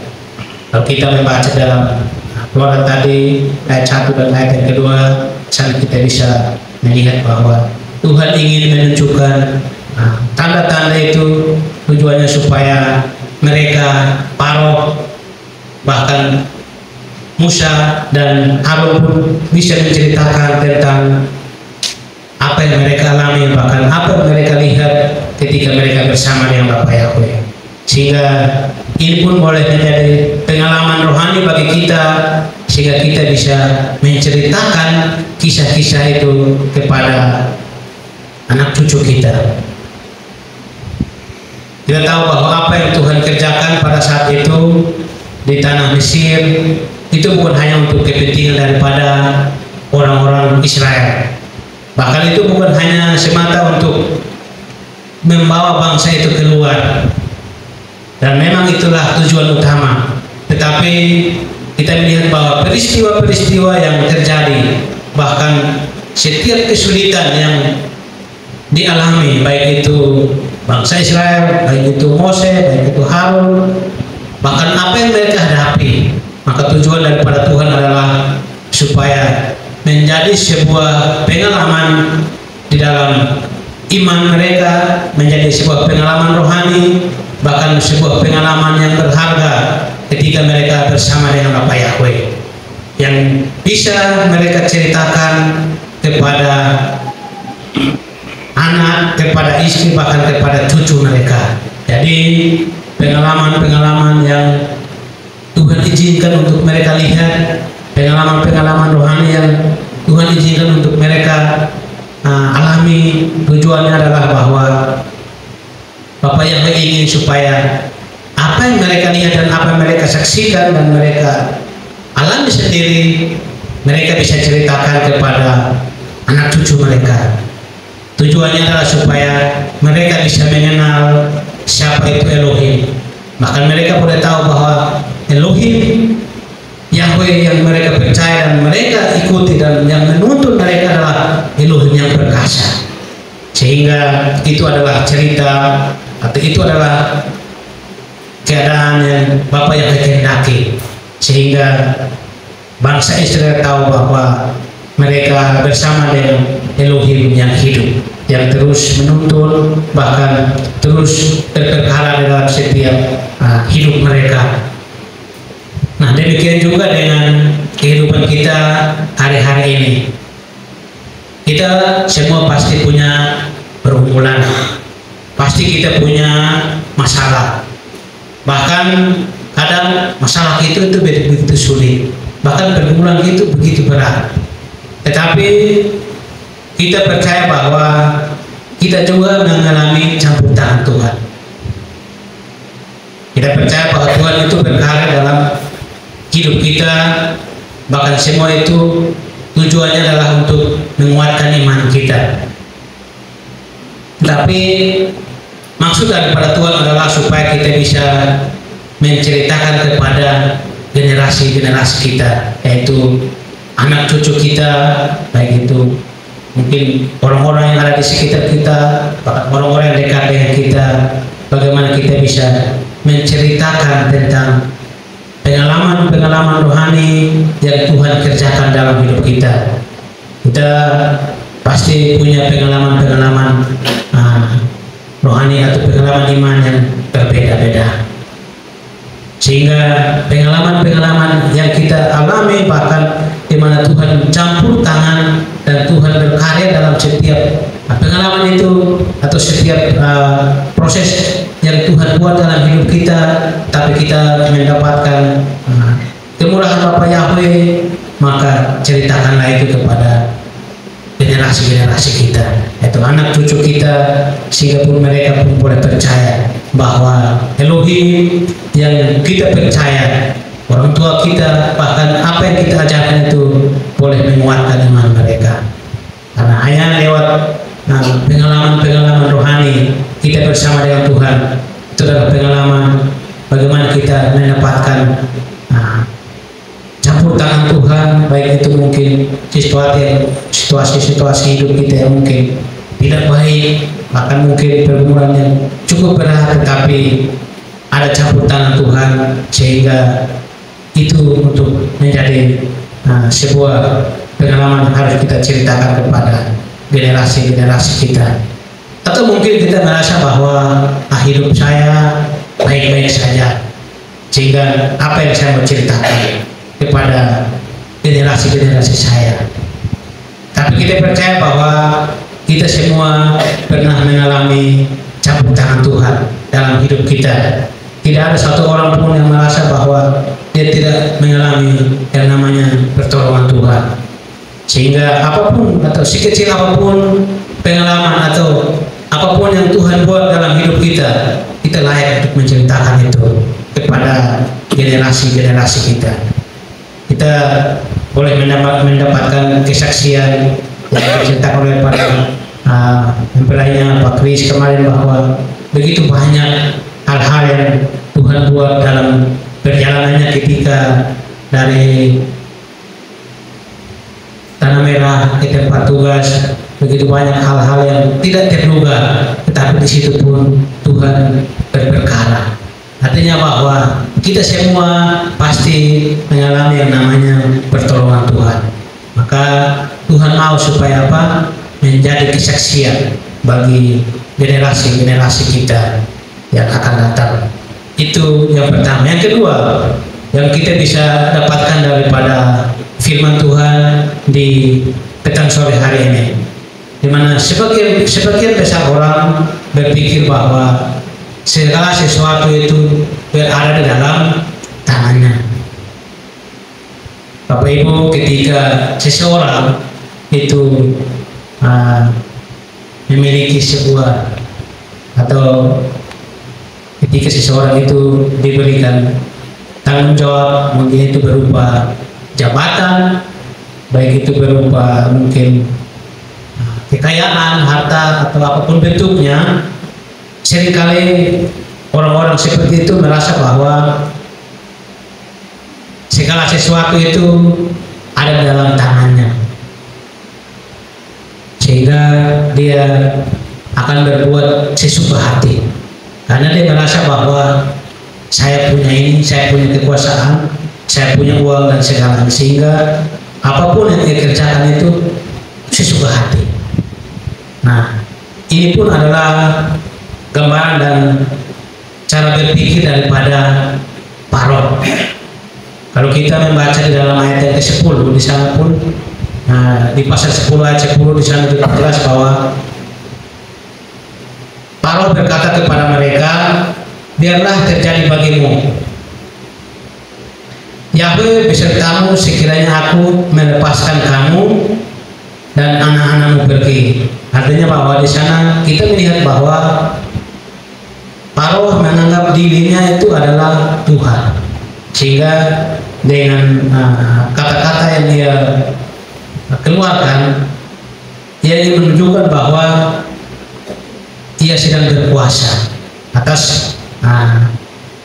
Speaker 1: Kalau kita membaca dalam Keluaran tadi ayat 1 dan ayat yang kedua, sana kita bisa melihat bahwa Tuhan ingin menunjukkan tanda-tanda itu tujuannya supaya mereka, Paro, bahkan Musa dan Harun pun bisa menceritakan tentang apa yang mereka alami, bahkan apa yang mereka lihat ketika mereka bersama dengan Bapa Yahweh. Sehingga ini pun boleh menjadi pengalaman rohani bagi kita, sehingga kita bisa menceritakan kisah-kisah itu kepada anak cucu kita. Kita tahu bahwa apa yang Tuhan kerjakan pada saat itu di tanah Mesir itu bukan hanya untuk kepentingan daripada orang-orang Israel. Bahkan itu bukan hanya semata untuk membawa bangsa itu keluar, dan memang itulah tujuan utama. Tetapi kita melihat bahwa peristiwa-peristiwa yang terjadi, bahkan setiap kesulitan yang dialami, baik itu bangsa Israel, baik itu Mose, baik itu Harun, bahkan apa yang mereka hadapi, maka tujuan daripada Tuhan adalah supaya menjadi sebuah pengalaman di dalam iman mereka, menjadi sebuah pengalaman rohani, bahkan sebuah pengalaman yang berharga ketika mereka bersama dengan Bapa Yahweh, yang bisa mereka ceritakan kepada anak, kepada istri, bahkan kepada cucu mereka. Jadi pengalaman-pengalaman yang Tuhan izinkan untuk mereka lihat, pengalaman-pengalaman rohani yang Tuhan izinkan untuk mereka alami. Tujuannya adalah bahwa Bapak yang ingin supaya apa yang mereka lihat dan apa yang mereka saksikan dan mereka alami sendiri, mereka bisa ceritakan kepada anak cucu mereka. Tujuannya adalah supaya mereka bisa mengenal siapa itu Elohim. Bahkan mereka boleh tahu bahwa Elohim Yahweh yang mereka percaya dan mereka ikuti dan yang menuntun mereka adalah Elohim yang perkasa. Sehingga itu adalah cerita atau itu adalah keadaan yang Bapak yang kehendaki, sehingga bangsa Israel tahu bahwa mereka bersama dengan Elohim yang hidup, yang terus menuntun bahkan terus berperkara dalam setiap hidup mereka. Nah, demikian juga dengan kehidupan kita hari-hari ini. Kita semua pasti punya pergumulan, pasti kita punya masalah. Bahkan kadang masalah itu begitu sulit, bahkan pergumulan itu begitu berat. Tetapi kita percaya bahwa kita juga mengalami campur tangan Tuhan. Kita percaya bahwa Tuhan itu berkarya dalam hidup kita, bahkan semua itu tujuannya adalah untuk menguatkan iman kita. Tapi maksud daripada Tuhan adalah supaya kita bisa menceritakan kepada generasi-generasi kita, yaitu anak cucu kita, baik itu mungkin orang-orang yang ada di sekitar kita, bahkan orang-orang yang dekat dengan kita, bagaimana kita bisa menceritakan tentang pengalaman-pengalaman rohani yang Tuhan kerjakan dalam hidup kita. Kita pasti punya pengalaman-pengalaman rohani atau pengalaman iman yang berbeda-beda, sehingga pengalaman-pengalaman yang kita alami bahkan di mana Tuhan campur tangan dan Tuhan berkarya dalam setiap pengalaman itu atau setiap proses yang Tuhan buat dalam hidup kita, tapi kita mendapatkan kemurahan Bapa Yahweh, maka ceritakanlah itu kepada generasi-generasi kita, yaitu anak cucu kita, sehingga pun mereka pun boleh percaya bahwa Elohim yang kita percaya, orang tua kita, bahkan apa yang kita ajarkan itu boleh menguatkan iman mereka. Karena hanya lewat pengalaman-pengalaman rohani kita bersama dengan Tuhan, itu adalah pengalaman bagaimana kita mendapatkan campur tangan Tuhan, baik itu mungkin situasi-situasi hidup kita yang mungkin tidak baik, bahkan mungkin pergumulan yang cukup berat, tetapi ada campur tangan Tuhan, sehingga itu untuk menjadi sebuah pengalaman yang harus kita ceritakan kepada generasi-generasi kita. Atau mungkin kita merasa bahwa hidup saya baik-baik saja, sehingga apa yang saya mau ceritakan kepada generasi-generasi saya. Tapi kita percaya bahwa kita semua pernah mengalami campur tangan Tuhan dalam hidup kita. Tidak ada satu orang pun yang merasa bahwa dia tidak mengalami yang namanya pertolongan Tuhan. Sehingga apapun atau sekecil apapun pengalaman atau apapun yang Tuhan buat dalam hidup kita, kita layak untuk menceritakan itu kepada generasi-generasi kita. Kita boleh mendapatkan kesaksian yang diceritakan oleh para mempelainya Pak Kris kemarin, bahwa begitu banyak hal-hal yang Tuhan buat dalam perjalanannya ketika dari Tanah Merah ke tempat tugas. Begitu banyak hal-hal yang tidak terduga, tetapi di situ pun Tuhan berperkara. Artinya bahwa kita semua pasti mengalami yang namanya pertolongan Tuhan. Maka Tuhan mau supaya apa? Menjadi kesaksian bagi generasi-generasi kita yang akan datang. Itu yang pertama. Yang kedua, yang kita bisa dapatkan daripada firman Tuhan di petang sore hari ini, di mana sebagian besar orang berpikir bahwa segala sesuatu itu berada di dalam tangannya. Bapak Ibu, ketika seseorang itu memiliki sebuah, atau ketika seseorang itu diberikan tanggung jawab, mungkin itu berupa jabatan, baik itu berupa mungkin kekayaan, harta, atau apapun bentuknya, seringkali orang-orang seperti itu merasa bahwa segala sesuatu itu ada dalam tangannya, sehingga dia akan berbuat sesuka hati karena dia merasa bahwa saya punya ini, saya punya kekuasaan, saya punya uang dan segalanya, sehingga apapun yang dia kerjakan itu sesuka hati. Nah, ini pun adalah gambaran dan cara berpikir daripada Paro. Kalau kita membaca di dalam ayat yang ke-10 di sana pun, di pasal 10 ayat 10 di sana juga jelas bahwa Paro berkata kepada mereka, biarlah terjadi bagimu Yahweh besertamu sekiranya aku melepaskan kamu dan anak-anakmu pergi. Artinya bahwa di sana kita melihat bahwa Paro menganggap dirinya itu adalah Tuhan, sehingga dengan kata-kata yang dia keluarkan, ia ingin menunjukkan bahwa ia sedang berkuasa atas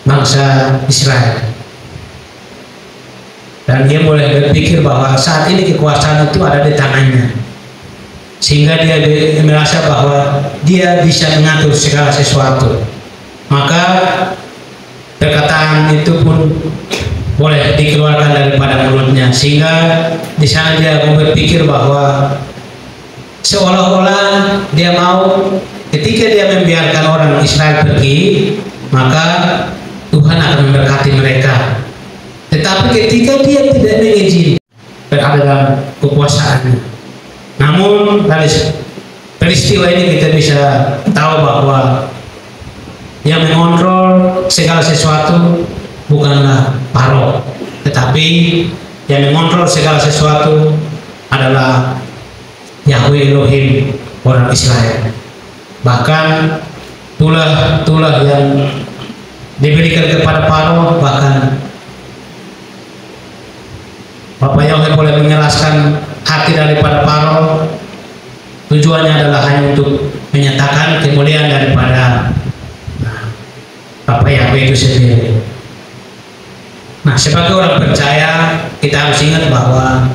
Speaker 1: bangsa Israel, dan dia mulai berpikir bahwa saat ini kekuasaan itu ada di tangannya, sehingga dia merasa bahwa dia bisa mengatur segala sesuatu. Maka perkataan itu pun boleh dikeluarkan daripada mulutnya, sehingga di sana dia berpikir bahwa seolah-olah dia mau ketika dia membiarkan orang Israel pergi, maka Tuhan akan memberkati mereka. Tetapi ketika dia tidak mengizinkan, berada dalam kekuasaannya. Namun dari peristiwa ini kita bisa tahu bahwa yang mengontrol segala sesuatu bukanlah Paro, tetapi yang mengontrol segala sesuatu adalah Yahweh Elohim orang Israel. Bahkan tulah yang diberikan kepada Paro, bahkan Bapak Yahweh boleh menjelaskan hati daripada Paro, tujuannya adalah hanya untuk menyatakan kemuliaan daripada Bapak Yahweh itu sendiri. Nah, sebagai orang percaya, kita harus ingat bahwa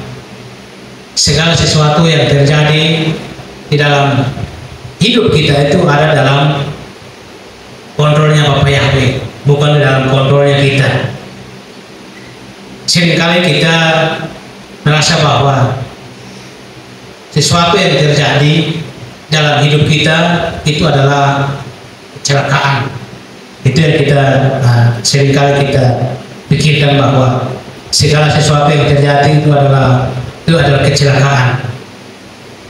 Speaker 1: segala sesuatu yang terjadi di dalam hidup kita itu ada dalam kontrolnya Bapak Yahweh, bukan di dalam kontrolnya kita. Seringkali kita merasa bahwa sesuatu yang terjadi dalam hidup kita itu adalah kecelakaan. Itu yang kita seringkali kita pikirkan, bahwa segala sesuatu yang terjadi itu adalah kecelakaan.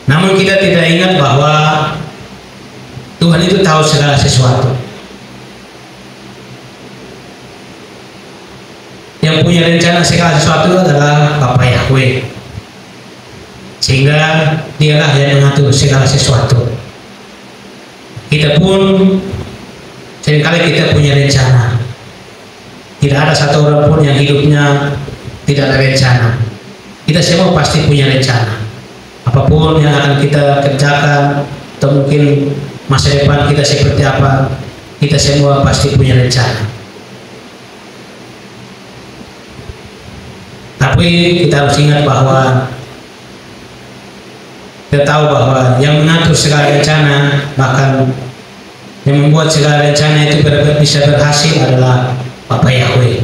Speaker 1: Namun kita tidak ingat bahwa Tuhan itu tahu segala sesuatu. Yang punya rencana segala sesuatu adalah Bapak Yahweh, sehingga dialah yang mengatur segala sesuatu. Kita pun seringkali kita punya rencana. Tidak ada satu orang pun yang hidupnya tidak ada rencana. Kita semua pasti punya rencana. Apapun yang akan kita kerjakan, atau mungkin masa depan kita seperti apa, kita semua pasti punya rencana. Tapi kita harus ingat bahwa kita tahu bahwa yang mengatur segala rencana, bahkan yang membuat segala rencana itu bisa berhasil adalah Bapak Yahweh.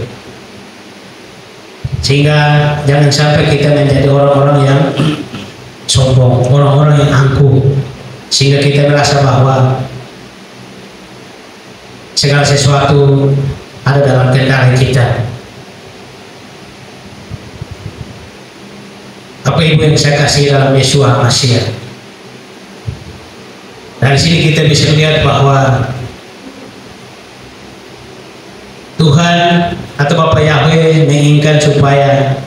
Speaker 1: Sehingga jangan sampai kita menjadi orang-orang yang sombong, orang-orang yang angkuh, sehingga kita merasa bahwa segala sesuatu ada dalam kendali kita. Bapak Ibu yang saya kasih dalam Yeshua HaMashiach, dari sini kita bisa melihat bahwa Tuhan atau Bapak Yahweh menginginkan supaya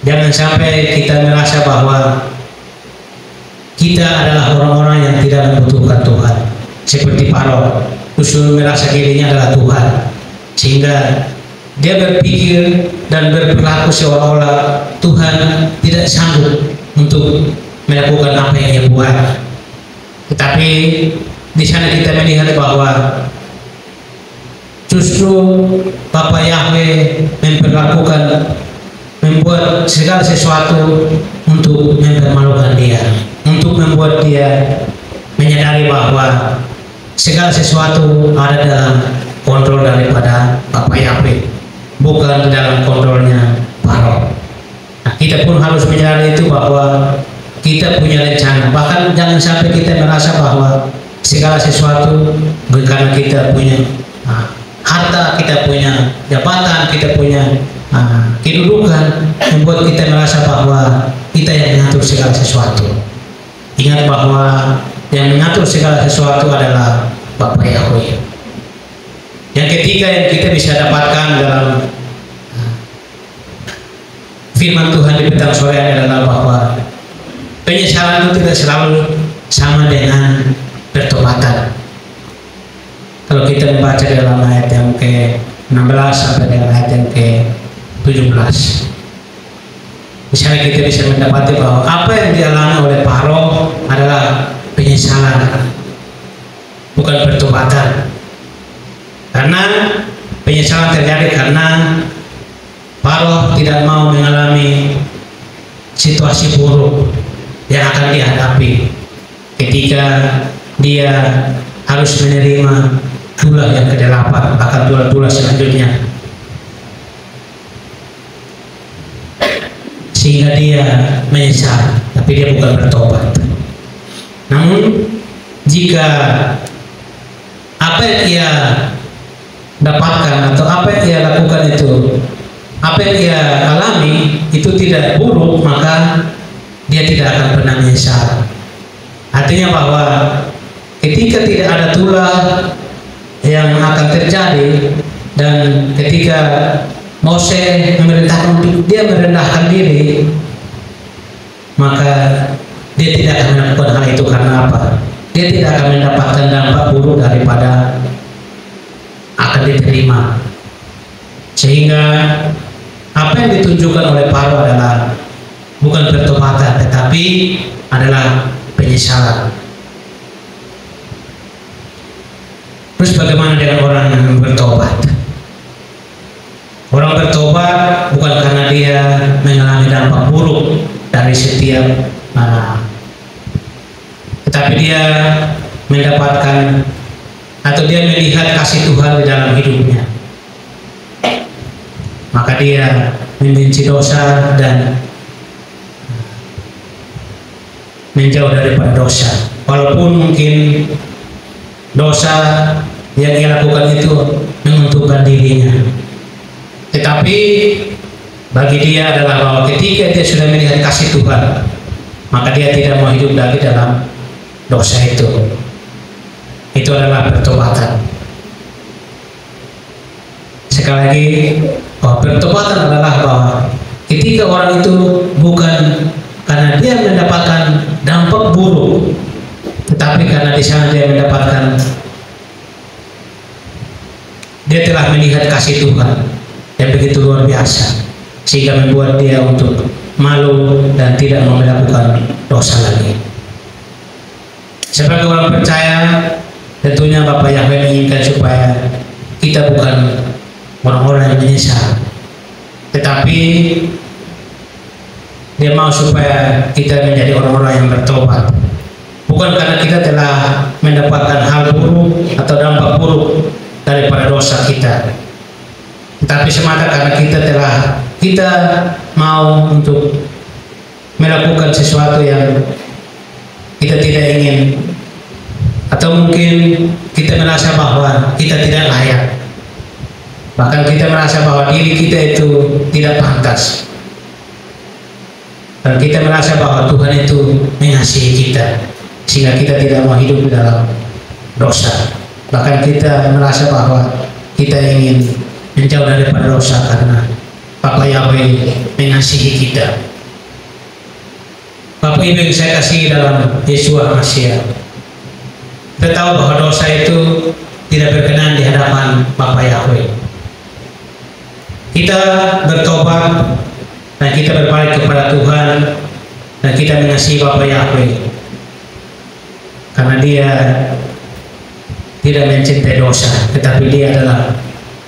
Speaker 1: Jangan sampai kita merasa bahwa kita adalah orang-orang yang tidak membutuhkan Tuhan, seperti Faro, justru merasa dirinya adalah Tuhan, sehingga dia berpikir dan berperilaku seolah-olah Tuhan tidak sanggup untuk melakukan apa yang dia buat. Tetapi di sana kita melihat bahwa justru Bapa Yahweh membuat segala sesuatu untuk mempermalukan dia, untuk membuat dia menyadari bahwa segala sesuatu ada dalam kontrol daripada Bapa Yahweh, bukan dalam kontrolnya Faro. Nah, kita pun harus menyadari itu bahwa kita punya rencana. Bahkan jangan sampai kita merasa bahwa segala sesuatu karena kita punya harta, kita punya jabatan, kita punya kedudukan, membuat kita merasa bahwa kita yang mengatur segala sesuatu. Ingat bahwa yang mengatur segala sesuatu adalah Bapa Yahweh. Yang ketiga yang kita bisa dapatkan dalam firman Tuhan di petang sore adalah bahwa penyesalan itu tidak selalu sama dengan pertobatan. Kalau kita membaca dalam ayat yang ke-16 sampai dengan ayat yang ke-17, misalnya kita bisa mendapati bahwa apa yang dialami oleh Faro adalah penyesalan, bukan pertobatan. Karena penyesalan terjadi karena Faro tidak mau mengalami situasi buruk yang akan dihadapi ketika dia harus menerima tulah yang ke-8, bahkan tulah-tulah selanjutnya, sehingga dia menyesal, tapi dia bukan bertobat. Namun jika apa yang ia dapatkan atau apa yang ia lakukan itu, apa yang ia alami itu tidak buruk, maka dia tidak akan pernah menyesal. Artinya bahwa ketika tidak ada tulah yang akan terjadi, dan ketika Mose memerintahkan untuk dia merendahkan diri, maka dia tidak akan melakukan hal itu. Karena apa? Dia tidak akan mendapatkan dampak buruk daripada akan diterima. Sehingga apa yang ditunjukkan oleh Faro adalah bukan pertobatan, tetapi adalah penyesalan. Terus bagaimana dengan orang yang bertobat? Orang bertobat bukan karena dia mengalami dampak buruk dari setiap tetapi dia mendapatkan atau dia melihat kasih Tuhan di dalam hidupnya. Maka dia membenci dosa dan menjauh daripada dosa. Walaupun mungkin dosa yang ia lakukan itu menguntungkan dirinya, tetapi bagi dia adalah bahwa ketika dia sudah melihat kasih Tuhan, maka dia tidak mau hidup lagi dalam dosa itu. Itu adalah pertobatan. Sekali lagi, bahwa pertobatan adalah bahwa ketika orang itu bukan karena dia mendapatkan dampak buruk, tetapi karena di sana dia mendapatkan, dia telah melihat kasih Tuhan yang begitu luar biasa, sehingga membuat dia untuk malu dan tidak mau melakukan dosa lagi. Sebagai orang percaya, tentunya Bapa Yahweh menginginkan supaya kita bukan orang-orang yang menyesal, tetapi dia mau supaya kita menjadi orang-orang yang bertobat. Bukan karena kita telah mendapatkan hal buruk atau dampak buruk daripada dosa kita, tetapi semata karena kita mau untuk melakukan sesuatu yang kita tidak ingin, atau mungkin kita merasa bahwa kita tidak layak, bahkan kita merasa bahwa diri kita itu tidak pantas, dan kita merasa bahwa Tuhan itu mengasihi kita, sehingga kita tidak mau hidup dalam dosa. Bahkan kita merasa bahwa kita ingin menjauh daripada dosa, karena Bapak Yahweh mengasihi kita. Bapak Ibu yang saya kasih dalam Yeshua HaMashiach, kita tahu bahwa dosa itu tidak berkenan di hadapan Bapak Yahweh. Kita bertobat dan kita berbalik kepada Tuhan dan kita mengasihi Bapak Yahweh karena Dia tidak mencintai dosa, tetapi Dia adalah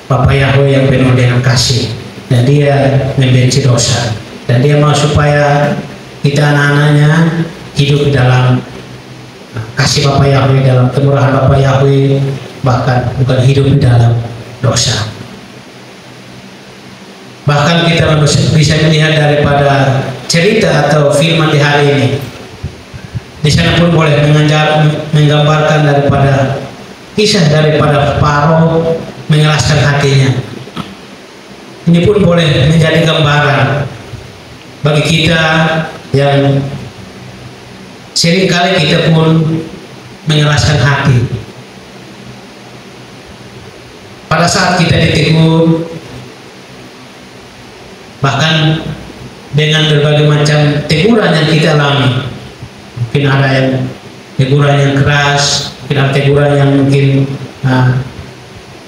Speaker 1: Bapak Yahweh yang penuh dengan kasih dan Dia membenci dosa, dan Dia mau supaya kita anak-anaknya hidup di dalam kasih Bapak Yahweh, dalam kemurahan Bapak Yahweh, bahkan bukan hidup di dalam dosa. Bahkan kita bisa melihat daripada cerita atau firman di hari ini, di sana pun boleh menggambarkan daripada kisah daripada Faro mengeraskan hatinya. Ini pun boleh menjadi gambaran bagi kita yang seringkali kita pun mengeraskan hati. Pada saat kita ditegur, bahkan dengan berbagai macam teguran yang kita alami, mungkin ada yang teguran yang keras, mungkin ada teguran yang mungkin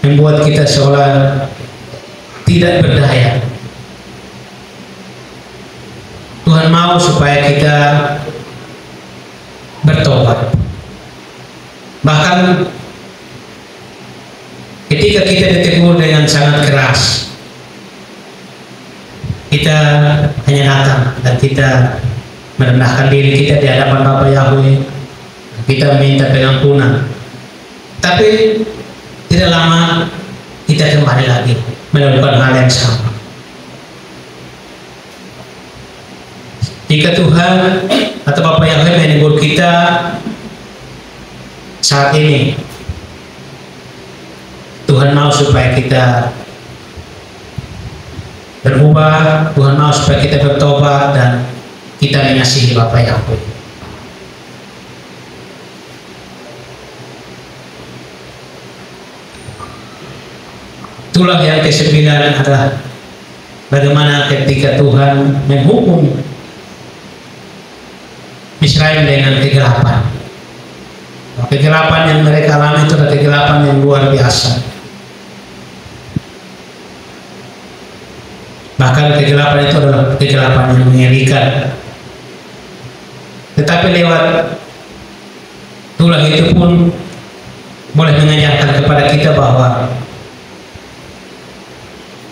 Speaker 1: membuat kita seolah tidak berdaya. Tuhan mau supaya kita bertobat. Bahkan ketika kita ditegur dengan sangat keras, kita hanya datang dan kita merendahkan diri kita di hadapan Bapa Yahweh. Kita minta pengampunan. Tapi tidak lama kita kembali lagi melakukan hal yang sama. Jika Tuhan atau Bapa Yahweh menegur kita saat ini, Tuhan mau supaya kita berubah, Tuhan mau supaya kita bertobat dan kita mengasihi Bapa Yahweh. Itulah yang ke-9 adalah bagaimana ketika Tuhan menghukum Israel dengan kegelapan. Kegelapan yang mereka alami itu adalah kegelapan yang luar biasa. Bahkan kegelapan itu adalah kegelapan yang mengerikan. Tetapi lewat tulah itu pun boleh mengajarkan kepada kita bahwa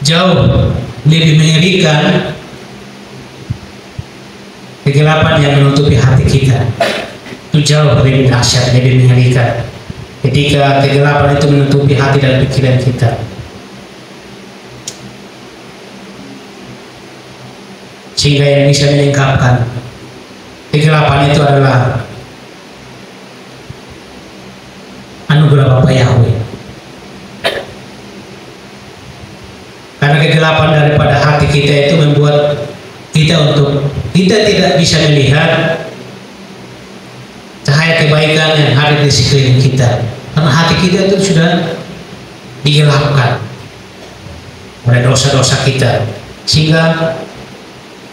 Speaker 1: jauh lebih mengerikan kegelapan yang menutupi hati kita. Itu jauh lebih dahsyat, lebih mengerikan ketika kegelapan itu menutupi hati dan pikiran kita, sehingga yang bisa menyingkapkan kegelapan itu adalah anugerah Bapa Yahweh. Karena kegelapan daripada hati kita itu membuat kita tidak bisa melihat cahaya kebaikan yang ada di sekeliling kita, karena hati kita itu sudah digelapkan oleh dosa-dosa kita, sehingga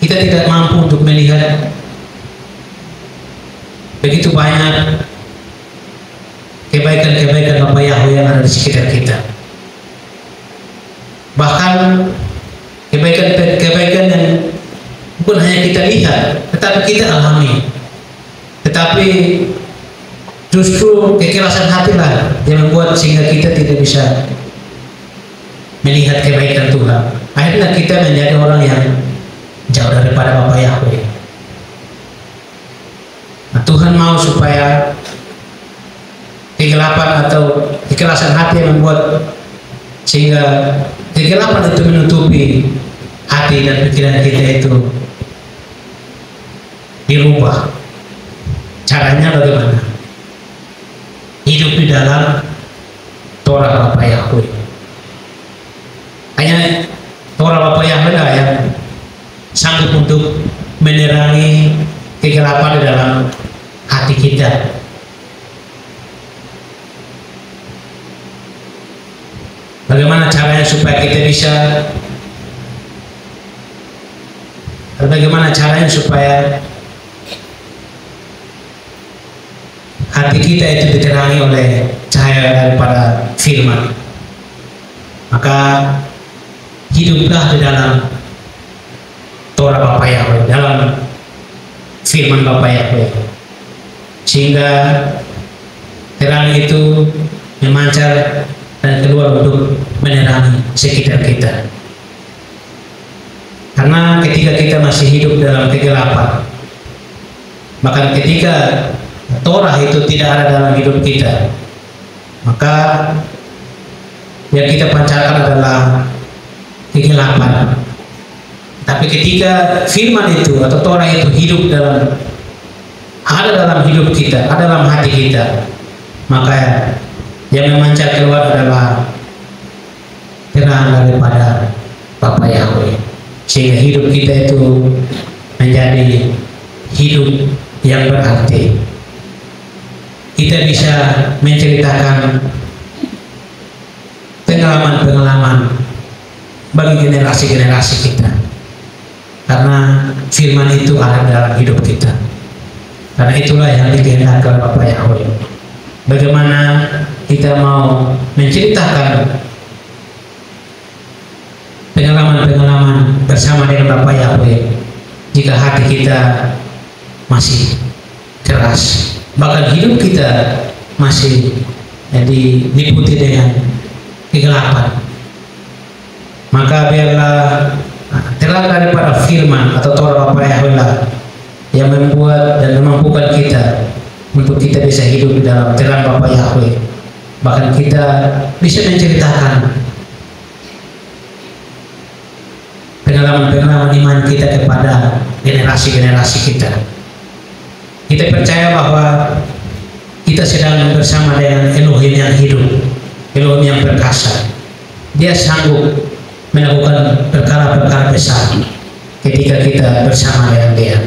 Speaker 1: kita tidak mampu untuk melihat begitu banyak kebaikan-kebaikan Bapa Yahweh yang ada di sekitar kita. Bahkan kebaikan-kebaikan yang bukan hanya kita lihat, tetapi kita alami. Tetapi justru kekerasan hati lah yang membuat sehingga kita tidak bisa melihat kebaikan Tuhan. Akhirnya kita menjadi orang yang jauh daripada Bapa Yahweh. Nah, Tuhan mau supaya kegelapan atau kekerasan hati yang membuat sehingga kegelapan itu menutupi hati dan pikiran kita itu dirubah. Caranya bagaimana? Hidup di dalam Torah Bapa Yahweh. Hanya Torah Bapa Yahweh lah yang sanggup untuk menerangi kegelapan di dalam hati kita. Bagaimana caranya supaya kita bisa bagaimana caranya supaya hati kita itu diterangi oleh cahaya daripada firman. Maka hiduplah di dalam Torah Bapa Yahweh, dalam firman Bapa Yahweh, sehingga terang itu memancar dan keluar untuk menerangi sekitar kita. Karena ketika kita masih hidup dalam kegelapan, bahkan ketika Torah itu tidak ada dalam hidup kita, maka yang kita pancarkan adalah kegelapan. Tapi ketika firman itu atau Torah itu hidup ada dalam hidup kita, ada dalam hati kita, maka yang memancar keluar adalah terang daripada Bapa Yahweh, sehingga hidup kita itu menjadi hidup yang berarti. Kita bisa menceritakan pengalaman-pengalaman bagi generasi-generasi kita, karena firman itu ada dalam hidup kita. Karena itulah yang dikehendaki oleh Bapa Yahweh. Bagaimana kita mau menceritakan pengalaman-pengalaman bersama dengan Bapa Yahweh jika hati kita masih keras, bahkan hidup kita masih diliputi dengan kegelapan. Maka biarlah terang daripada firman atau Torah Bapa Yahweh yang membuat dan memampukan kita untuk kita bisa hidup di dalam terang Bapa Yahweh. Bahkan kita bisa menceritakan pengalaman-pengalaman iman kita kepada generasi-generasi kita. Kita percaya bahwa kita sedang bersama dengan Elohim yang hidup, Elohim yang perkasa. Dia sanggup melakukan perkara-perkara besar ketika kita bersama dengan Dia.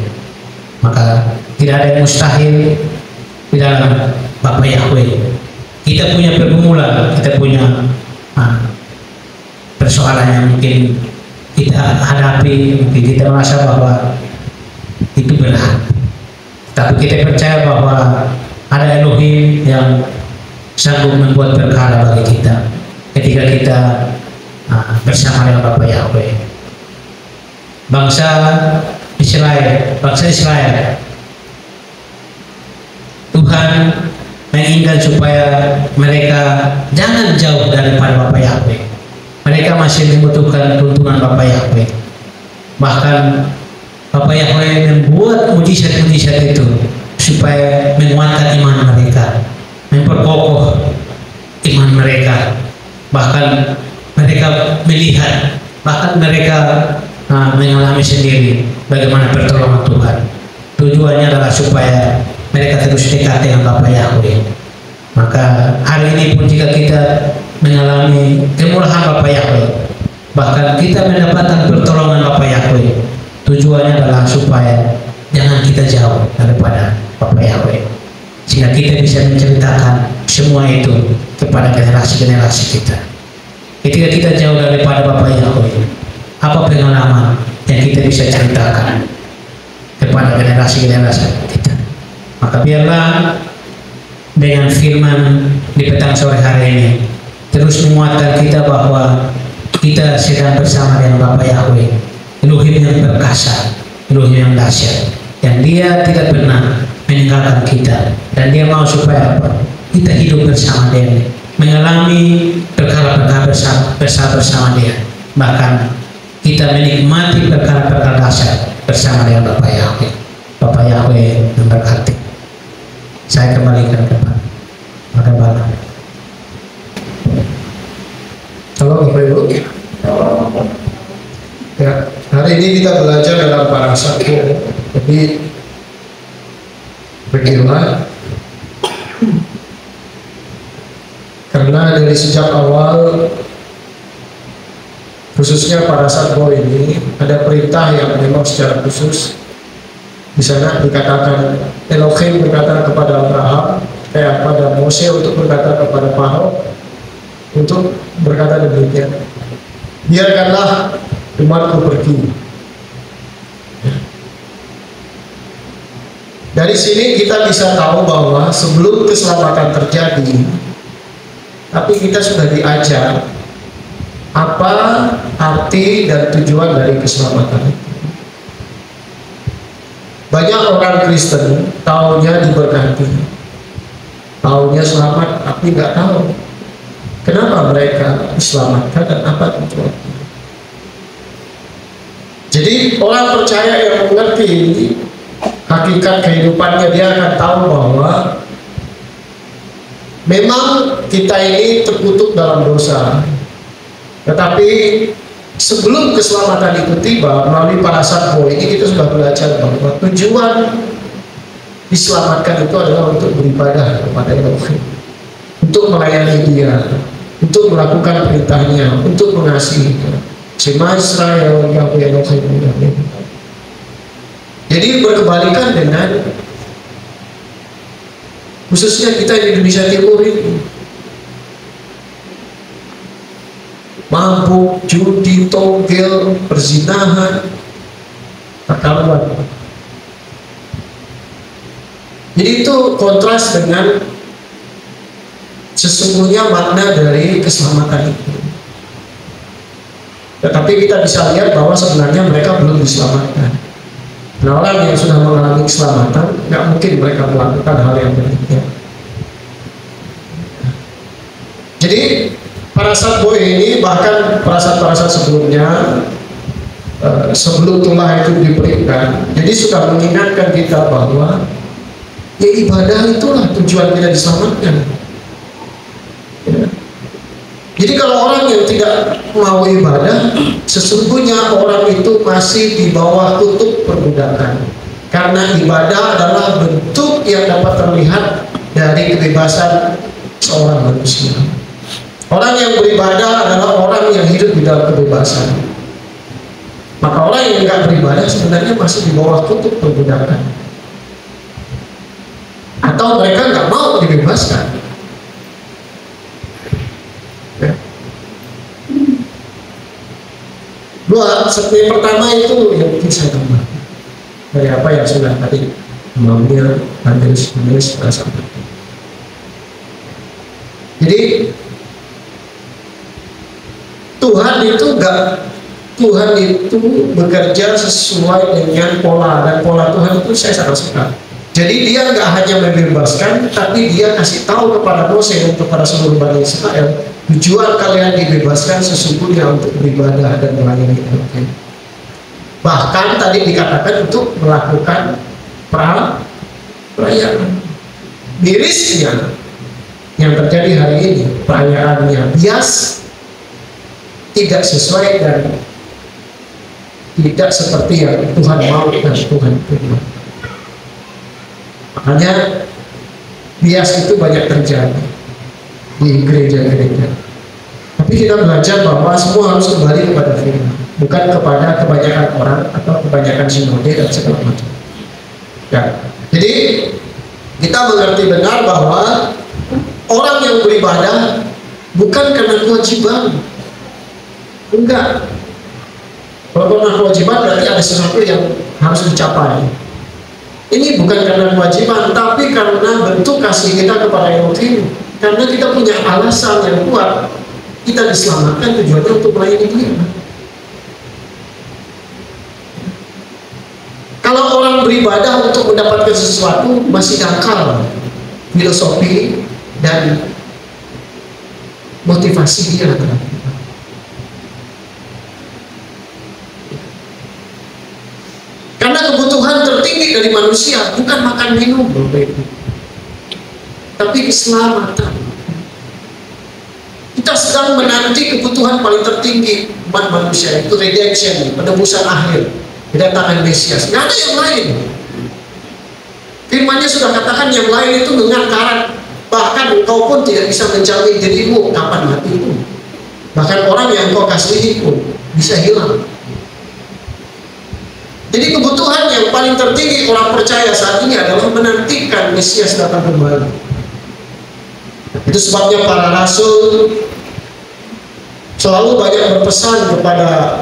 Speaker 1: Maka tidak ada yang mustahil di dalam Bapa Yahweh. Kita punya pergumulan, kita punya persoalan yang mungkin kita hadapi, mungkin kita merasa bahwa itu berat. Tapi kita percaya bahwa ada Elohim yang sanggup membuat perkara bagi kita ketika kita bersama dengan Bapa Yahweh. Bangsa Israel, Tuhan menginginkan supaya mereka jangan jauh daripada Bapa Yahweh. Mereka masih membutuhkan tuntunan Bapa Yahweh. Bahkan Bapa Yahweh membuat mujizat-mujizat itu supaya menguatkan iman mereka, memperkokoh iman mereka. Bahkan mereka melihat, bahkan mereka mengalami sendiri bagaimana pertolongan Tuhan. Tujuannya adalah supaya mereka terus dekat dengan Bapa Yahweh. Maka hari ini pun jika kita mengalami kemurahan Bapa Yahweh, bahkan kita mendapatkan pertolongan Bapa Yahweh, tujuannya adalah supaya jangan kita jauh daripada Bapa Yahweh, sehingga kita bisa menceritakan semua itu kepada generasi-generasi kita. Ketika kita jauh daripada Bapa Yahweh, apa pengalaman yang kita bisa ceritakan kepada generasi-generasi kita? Maka biarlah dengan firman di petang sore hari ini terus menguatkan kita bahwa kita sedang bersama dengan Bapa Yahweh, Elohim yang perkasa, Elohim yang dahsyat, yang Dia tidak pernah meninggalkan kita, dan Dia mau supaya kita hidup bersama Dia, mengalami perkara-perkara besar bersama Dia, bahkan kita menikmati perkara-perkara dahsyat bersama dengan Bapa Yahweh. Bapa Yahweh memberkati. Saya kembalikan kepada Pak Gembala.
Speaker 2: Halo Bapak Ibu. Ya, hari ini kita belajar dalam parasat. Jadi bagaimana? Karena dari sejak awal, khususnya parasat Bo ini, ada perintah yang memang secara khusus di sana dikatakan Elohim berkata kepada Abraham, pada Mose untuk berkata kepada Farao untuk berkata demikian, biarkanlah umatku pergi. Dari sini kita bisa tahu bahwa sebelum keselamatan terjadi, tapi kita sudah diajar apa arti dan tujuan dari keselamatan itu. Banyak orang Kristen taunya diberkati, taunya selamat, tapi nggak tahu kenapa mereka diselamatkan dan apa tujuannya. Jadi orang percaya yang mengerti hakikat kehidupannya, dia akan tahu bahwa memang kita ini terkutuk dalam dosa. Tetapi sebelum keselamatan itu tiba, melalui parasat Boy ini kita sudah belajar bahwa tujuan diselamatkan itu adalah untuk beribadah kepada Elohim, untuk melayani Dia, untuk melakukan perintahnya, untuk mengasihi Dia. Shema Israel Yahweh Elohim. Jadi berkebalikan dengan khususnya kita di Indonesia Timur ini, mabuk, judi, togel, perzinahan, perkaluan. Jadi itu kontras dengan sesungguhnya makna dari keselamatan itu. Tetapi kita bisa lihat bahwa sebenarnya mereka belum diselamatkan. Nah, orang yang sudah mengalami keselamatan, nggak mungkin mereka melakukan hal yang demikian. Jadi parasat Boy ini, bahkan parasat-parasat sebelumnya, sebelum tulah itu diberikan, jadi sudah mengingatkan kita bahwa ya ibadah itulah tujuan kita diselamatkan. Ya. Jadi kalau orang yang tidak mau ibadah, sesungguhnya orang itu masih di bawah tutup perbudakan. Karena ibadah adalah bentuk yang dapat terlihat dari kebebasan seorang manusia. Orang yang beribadah adalah orang yang hidup di dalam kebebasan. Maka orang yang tidak beribadah sebenarnya masih di bawah tutup perbudakan. Atau mereka nggak mau dibebaskan. Ya. Dua, yang pertama itu yang mungkin saya tambah dari apa yang sudah tadi maunya menulis pada saat itu. Jadi Tuhan itu bekerja sesuai dengan pola, dan pola Tuhan itu saya sangat suka. Jadi dia nggak hanya membebaskan, tapi dia kasih tahu kepada Mose dan kepada seluruh Bani Israel, tujuan kalian dibebaskan sesungguhnya untuk beribadah dan melayani Tuhan. Bahkan tadi dikatakan untuk melakukan perayaan. Mirisnya yang terjadi hari ini, perayaannya bias, tidak sesuai dan tidak seperti yang Tuhan mau dan Tuhan terima. Makanya bias itu banyak terjadi di gereja-gereja. Tapi kita belajar bahwa semua harus kembali kepada firman, bukan kepada kebanyakan orang atau kebanyakan sinode dan segala macam. Ya. Jadi kita mengerti benar bahwa orang yang beribadah bukan karena kewajiban. Enggak. Kalau karena kewajiban berarti ada sesuatu yang harus dicapai. Ini bukan karena kewajiban, tapi karena bentuk kasih kita kepada Elohim. Karena kita punya alasan yang kuat, kita diselamatkan tujuannya untuk melayani Dia. Kalau orang beribadah untuk mendapatkan sesuatu, masih dangkal filosofi dan motivasi dia terhadap kita. Karena kebutuhan tertinggi dari manusia bukan makan minum, tapi keselamatan. Kita sedang menanti kebutuhan paling tertinggi umat manusia, itu redemption, penebusan akhir, kedatangan Mesias. Nggak ada yang lain. Firman-Nya sudah katakan yang lain itu dengar karat, bahkan engkau pun tidak bisa menjamin dirimu kapan matimu. Bahkan orang yang engkau kasihi pun bisa hilang. Jadi kebutuhan yang paling tertinggi orang percaya saat ini adalah menantikan Mesias datang kembali. Itu sebabnya para rasul selalu banyak berpesan kepada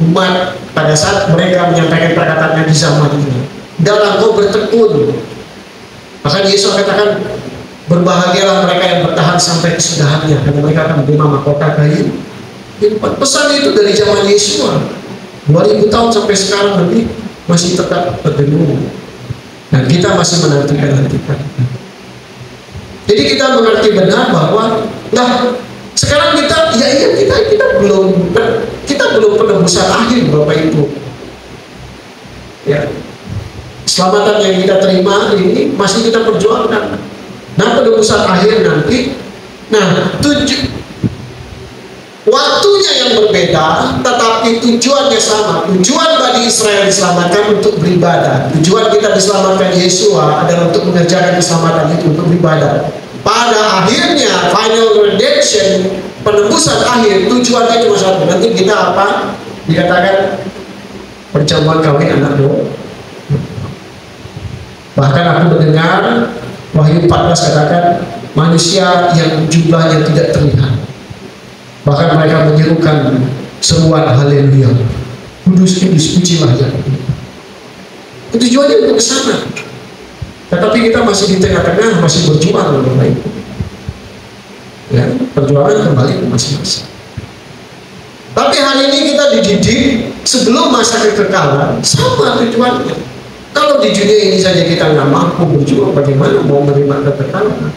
Speaker 2: umat pada saat mereka menyampaikan perkataannya di zaman ini. dalam kau bertekun. Bahkan Yesus katakan, berbahagialah mereka yang bertahan sampai kesudahannya, karena mereka akan menerima mahkota kayu. Pesan itu dari zaman Yesus 2000 tahun sampai sekarang nanti masih tetap berdengung, dan kita masih menantikan. Jadi kita mengerti benar bahwa sekarang kita belum penebusan akhir Bapak Ibu. Ya. Keselamatan yang kita terima ini masih kita perjuangkan. Nah, penebusan akhir nanti, waktunya yang berbeda, tetapi tujuannya sama. Tujuan Bani Israel diselamatkan untuk beribadah. Tujuan kita diselamatkan Yesua adalah untuk mengerjakan keselamatan itu, untuk beribadah. Pada akhirnya, final redemption, penebusan akhir, tujuannya cuma satu. Nanti kita apa? Dikatakan perjamuan kawin anak domba. Bahkan aku mendengar Wahyu 14 katakan manusia yang jumlahnya tidak terlihat. Bahkan mereka menyerukan seruan haleluya. Kudus, kudus, pujilah ya. Tujuannya untuk ke sana. Tetapi kita masih di tengah-tengah, masih berjuang Bapak Ibu. Ya, perjuangan kembali ke masing-masing. Tapi hari ini kita dididik sebelum masa kekekalan, sama tujuannya. Kalau di dunia ini saja kita nggak mampu berjuang, bagaimana mau menerima kekekalan?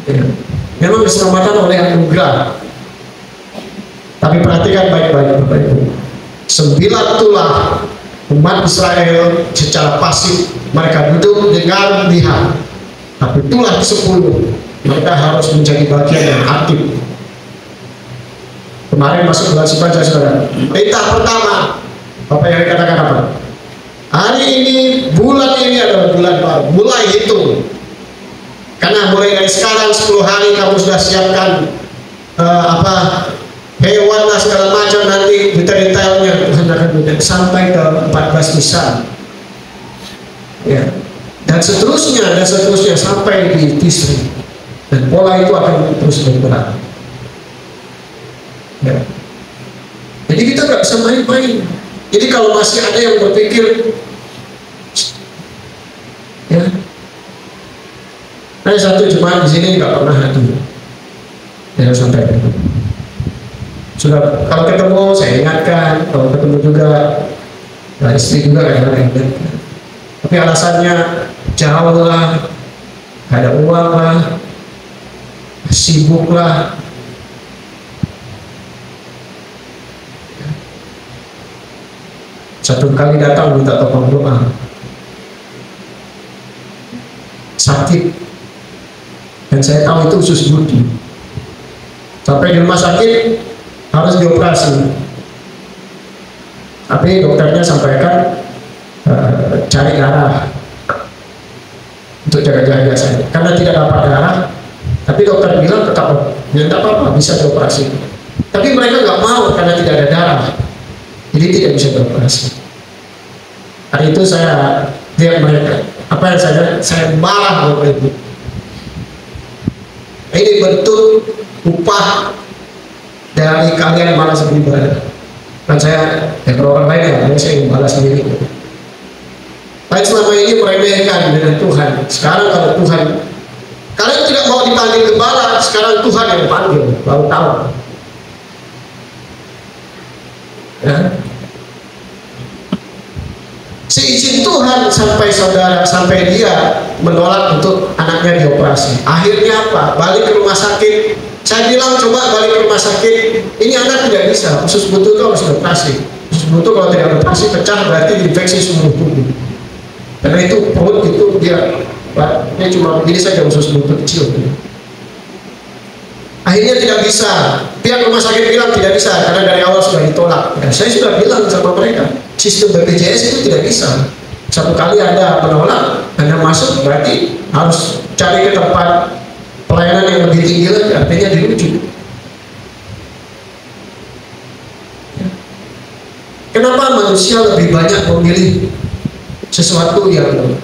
Speaker 2: Ya. Memang diselamatkan oleh anugerah. Tapi perhatikan baik-baik Bapak Ibu. 9 tulah umat Israel secara pasif, mereka duduk dengar lihat. Tapi tulah ke-10 mereka harus menjadi bagian yang aktif. Kemarin masuk bulan Sipaja, saudara. Perintah pertama, Bapak yang dikatakan apa? Hari ini, bulan ini adalah bulan baru. Mulai hitung. Karena mulai dari sekarang 10 hari kamu sudah siapkan hewan lah segala macam, nanti detail-detailnya Tuhan akan berikan sampai ke 14 Nisan. Ya. Dan seterusnya sampai di Tisri. Dan pola itu akan terus bergerak. Ya. Jadi kita nggak bisa main-main. Jadi kalau masih ada yang berpikir, ya, ada satu jemaat di sini nggak pernah hadir, ya sampai sudah kalau ketemu saya ingatkan, kalau ketemu juga istri juga kadang-kadang ingatkan. Tapi alasannya jauh lah, gak ada uang lah, sibuk lah. Satu kali datang minta tolong doa, sakit, dan saya tahu itu usus budi. Sampai di rumah sakit harus dioperasi, tapi dokternya sampaikan cari darah untuk jaga-jaga saya, karena tidak dapat darah. Tapi dokter bilang tetap ya tidak apa-apa, bisa dioperasi. Tapi mereka nggak mau karena tidak ada darah. Jadi tidak bisa beroperasi. Hari itu saya lihat mereka, apa yang saya marah Bapak Ibu. Ini bentuk upah dari kalian malas beribadah. Dan saya, kalau orang lain ya, saya balas sendiri. Baik, selama ini meremehkan dengan Tuhan. Sekarang kalau Tuhan, kalian tidak mau dipanggil gembala, sekarang Tuhan yang panggil, baru tahu. Ya. Seizin Tuhan sampai dia menolak untuk anaknya dioperasi. Akhirnya apa? Balik ke rumah sakit. Saya bilang coba balik ke rumah sakit. Ini anak tidak bisa. Usus buntu itu harus dioperasi. Usus buntu kalau tidak dioperasi pecah berarti infeksi seluruh tubuh. Karena itu perut itu dia cuma begini saja usus buntu kecil. Akhirnya tidak bisa. Pihak rumah sakit bilang tidak bisa karena dari awal sudah ditolak. Ya, saya sudah bilang sama mereka, sistem BPJS itu tidak bisa. Satu kali Anda menolak, Anda masuk berarti harus cari ke tempat pelayanan yang lebih tinggi lagi, artinya dirujuk. Kenapa manusia lebih banyak memilih sesuatu yang,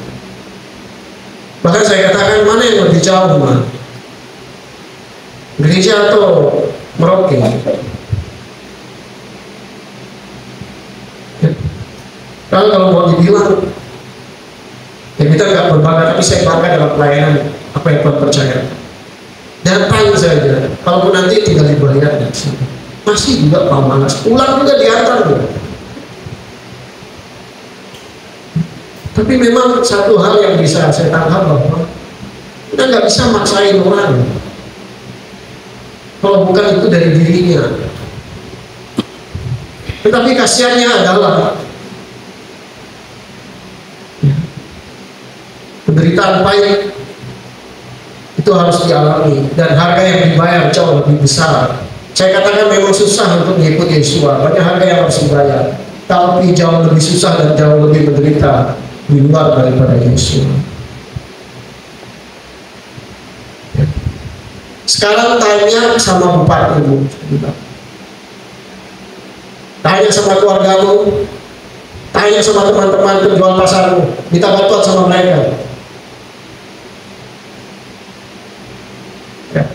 Speaker 2: bahkan saya katakan mana yang lebih jauh, gereja atau Merauke? Padahal kalau mau dibilang, ya kita nggak berbangga, tapi saya bangga dalam pelayanan apa yang Tuhan percayakan. Datang saja, kalaupun nanti tinggal dibayar di sini, masih juga malas, pulang juga diantar juga. Tapi memang satu hal yang bisa saya tangkap bahwa kita nggak bisa maksain orang kalau bukan itu dari dirinya. Tetapi kasihannya adalah penderitaan pahit itu harus dialami dan harga yang dibayar jauh lebih besar. Saya katakan memang susah untuk mengikuti Yesua, banyak harga yang harus dibayar, tapi jauh lebih susah dan jauh lebih menderita di luar daripada Yesua. Sekarang tanya sama bupatimu, tanya sama keluargamu, tanya sama teman-teman penjual pasarmu, minta bantuan sama mereka. Ya.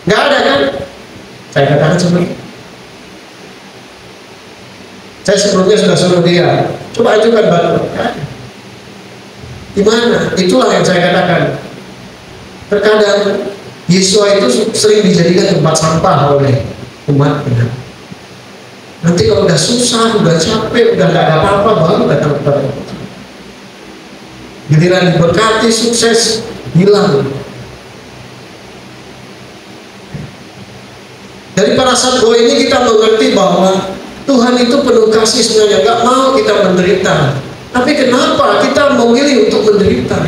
Speaker 2: Nggak ada kan? Saya katakan seperti saya sebelumnya sudah suruh dia, coba ajukan bantuan. Gimana? Itulah yang saya katakan. Terkadang Yesua itu sering dijadikan tempat sampah oleh umatnya. Nanti kalau udah susah, udah capek, udah gak ada apa-apa, baru datang kepada kita. Giliran diberkati, sukses, hilang. Dari parasat Goa ini kita mengerti bahwa Tuhan itu penuh kasih sebenarnya, gak mau kita menderita. Tapi kenapa kita memilih untuk menderita?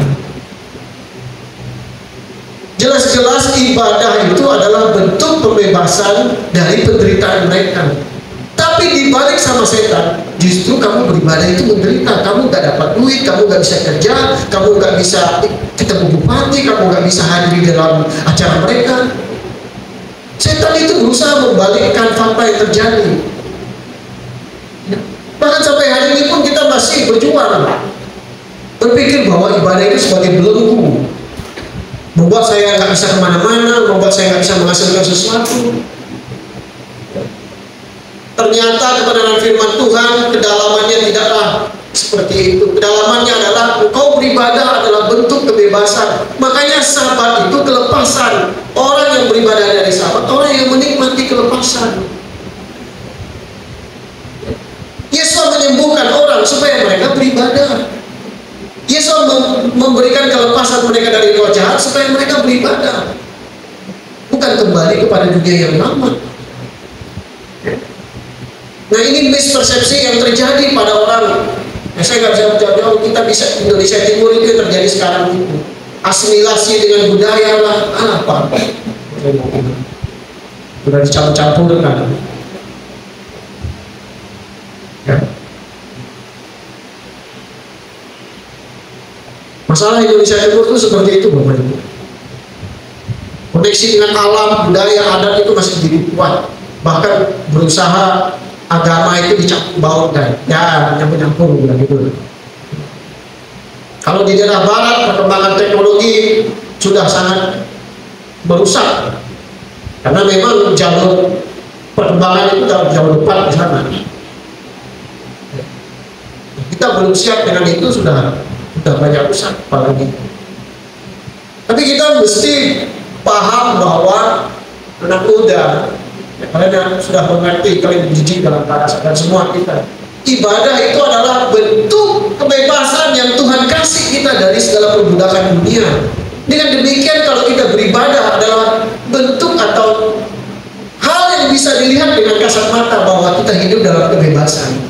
Speaker 2: Jelas-jelas ibadah itu adalah bentuk pembebasan dari penderitaan mereka. Tapi dibalik sama setan, justru kamu beribadah itu menderita. Kamu gak dapat duit, kamu gak bisa kerja, kamu gak bisa ketemu bupati, kamu gak bisa hadir dalam acara mereka. Setan itu berusaha membalikkan fakta yang terjadi. Bahkan sampai hari ini pun kita masih berjuang, berpikir bahwa ibadah itu sebagai belenggu, membuat saya nggak bisa kemana-mana, membuat saya nggak bisa menghasilkan sesuatu. Ternyata kebenaran firman Tuhan kedalamannya tidaklah seperti itu. Kedalamannya adalah engkau beribadah adalah bentuk kebebasan. Makanya Sabat itu kelepasan. Orang yang beribadah dari Sabat, orang yang menikmati kelepasan. Yesus menyembuhkan orang supaya mereka beribadah. Yesus memberikan kelepasan mereka dari roh jahat supaya mereka beribadah, bukan kembali kepada dunia yang lama. Nah, ini mispersepsi yang terjadi pada orang. Saya nggak bisa jauh-jauh, kita bisa Indonesia Timur itu yang terjadi sekarang itu. Asimilasi dengan budaya lah, apa? Sudah dicampur-campur kan? Ya. Masalah Indonesia Timur itu seperti itu, Bapak Ibu. Koneksi dengan alam, budaya, adat itu masih begitu kuat. Bahkan berusaha agama itu dicampur baurkan, ya nyampur-nyampur gitu. Kalau di daerah barat perkembangan teknologi sudah sangat merusak, karena memang jalur perkembangan itu jauh depan di sana. Kita belum siap dengan itu, sudah banyak rusak apalagi. Tapi kita mesti paham bahwa anak muda, kalian sudah mengerti, kalian jijik dalam parasat dan semua kita, ibadah itu adalah bentuk kebebasan yang Tuhan kasih kita dari segala perbudakan dunia. Dengan demikian kalau kita beribadah adalah bentuk atau hal yang bisa dilihat dengan kasat mata bahwa kita hidup dalam kebebasan.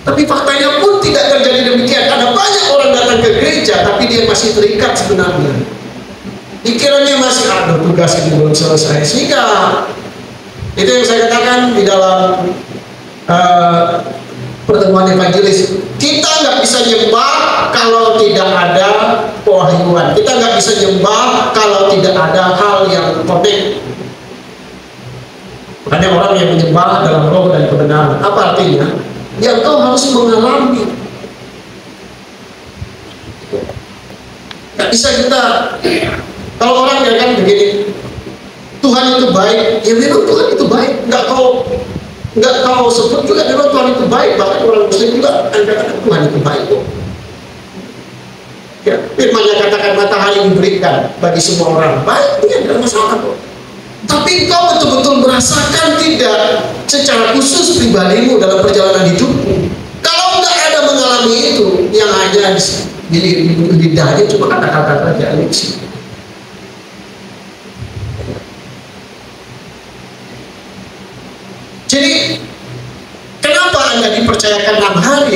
Speaker 2: Tapi faktanya pun tidak terjadi demikian. Ada banyak orang datang ke gereja tapi dia masih terikat sebenarnya. Pikirannya masih ada, tugas ini belum selesai. Sehingga itu yang saya katakan di dalam pertemuan evangelis, kita nggak bisa nyembah kalau tidak ada pewahyuan. Kita nggak bisa nyembah kalau tidak ada hal yang connect. Makanya orang yang menyembah dalam roh dan kebenaran, apa artinya? Ya engkau harus mengalami. Nggak bisa kita, kalau orang ya kan begini, Tuhan itu baik, ya memang Tuhan itu baik. Nggak kau nggak kau sebut juga memang Tuhan itu baik, bahkan orang Muslim juga akan katakan Tuhan itu baik kok. Ya, firman-Nya katakan matahari diberikan bagi semua orang, baik, tidak ada masalah kok. Tapi kau betul-betul merasakan tidak secara khusus pribadimu dalam perjalanan hidupmu. Kalau nggak ada mengalami itu, yang hanya di lidahnya cuma kata-kata saja. Jadi kenapa Anda dipercayakan 6 hari?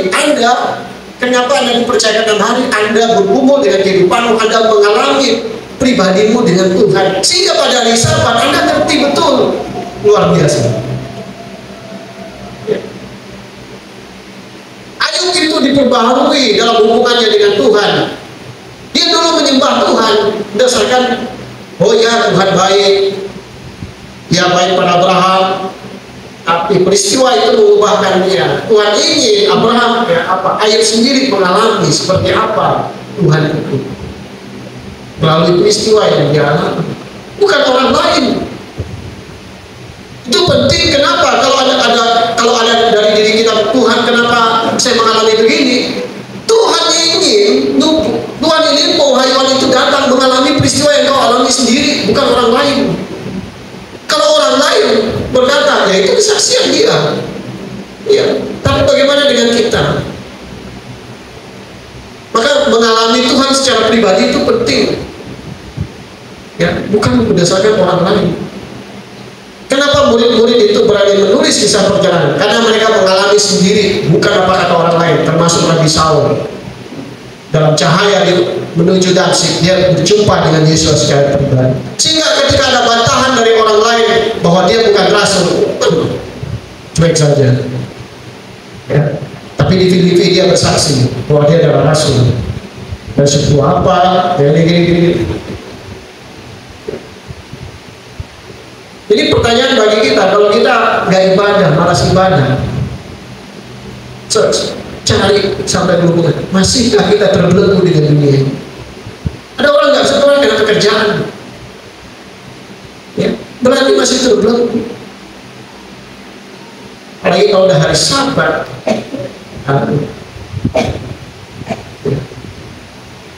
Speaker 2: Kenapa Anda dipercayakan 6 hari? Anda bergumul dengan kehidupanmu, Anda mengalami pribadimu dengan Tuhan, sehingga pada hari Sabat Anda ngerti betul. Luar biasa. Ya. Ayub itu diperbaharui dalam hubungannya dengan Tuhan. Dia dulu menyembah Tuhan berdasarkan, oh ya Tuhan baik, ya baik pada Abraham. Tapi peristiwa itu mengubahkan dia. Tuhan ingin Abraham, Ayub sendiri mengalami seperti apa Tuhan itu melalui peristiwa yang dia alami, bukan orang lain. Itu penting. Kenapa? Kalau ada dari diri kita, Tuhan kenapa saya mengalami begini? Tuhan ingin Wahyu itu datang mengalami peristiwa yang kau alami sendiri, bukan orang lain. Kalau orang lain berkata, ya itu kesaksian dia. Ya, tapi bagaimana dengan kita? Maka mengalami Tuhan secara pribadi itu penting. Ya, bukan berdasarkan orang lain. Kenapa murid-murid itu berani menulis kisah perjalanan? Karena mereka mengalami sendiri, bukan apa kata orang lain, termasuk Nabi Saul. Dalam cahaya menuju Damsyik, dia berjumpa dengan Yesus secara pribadi. Sehingga ketika ada bantahan dari orang lain bahwa dia bukan rasul, cuek saja. Ya. Tapi di Filipi dia bersaksi bahwa dia adalah rasul. Dan suku apa? Gini. Jadi pertanyaan bagi kita, kalau kita nggak ibadah, malas ibadah, cari sampai berhubungan, masihkah kita terbelenggu dengan dunia ini? Ada orang nggak sekolah karena pekerjaan, ya, berarti masih terbelenggu. Apalagi kalau udah hari Sabat,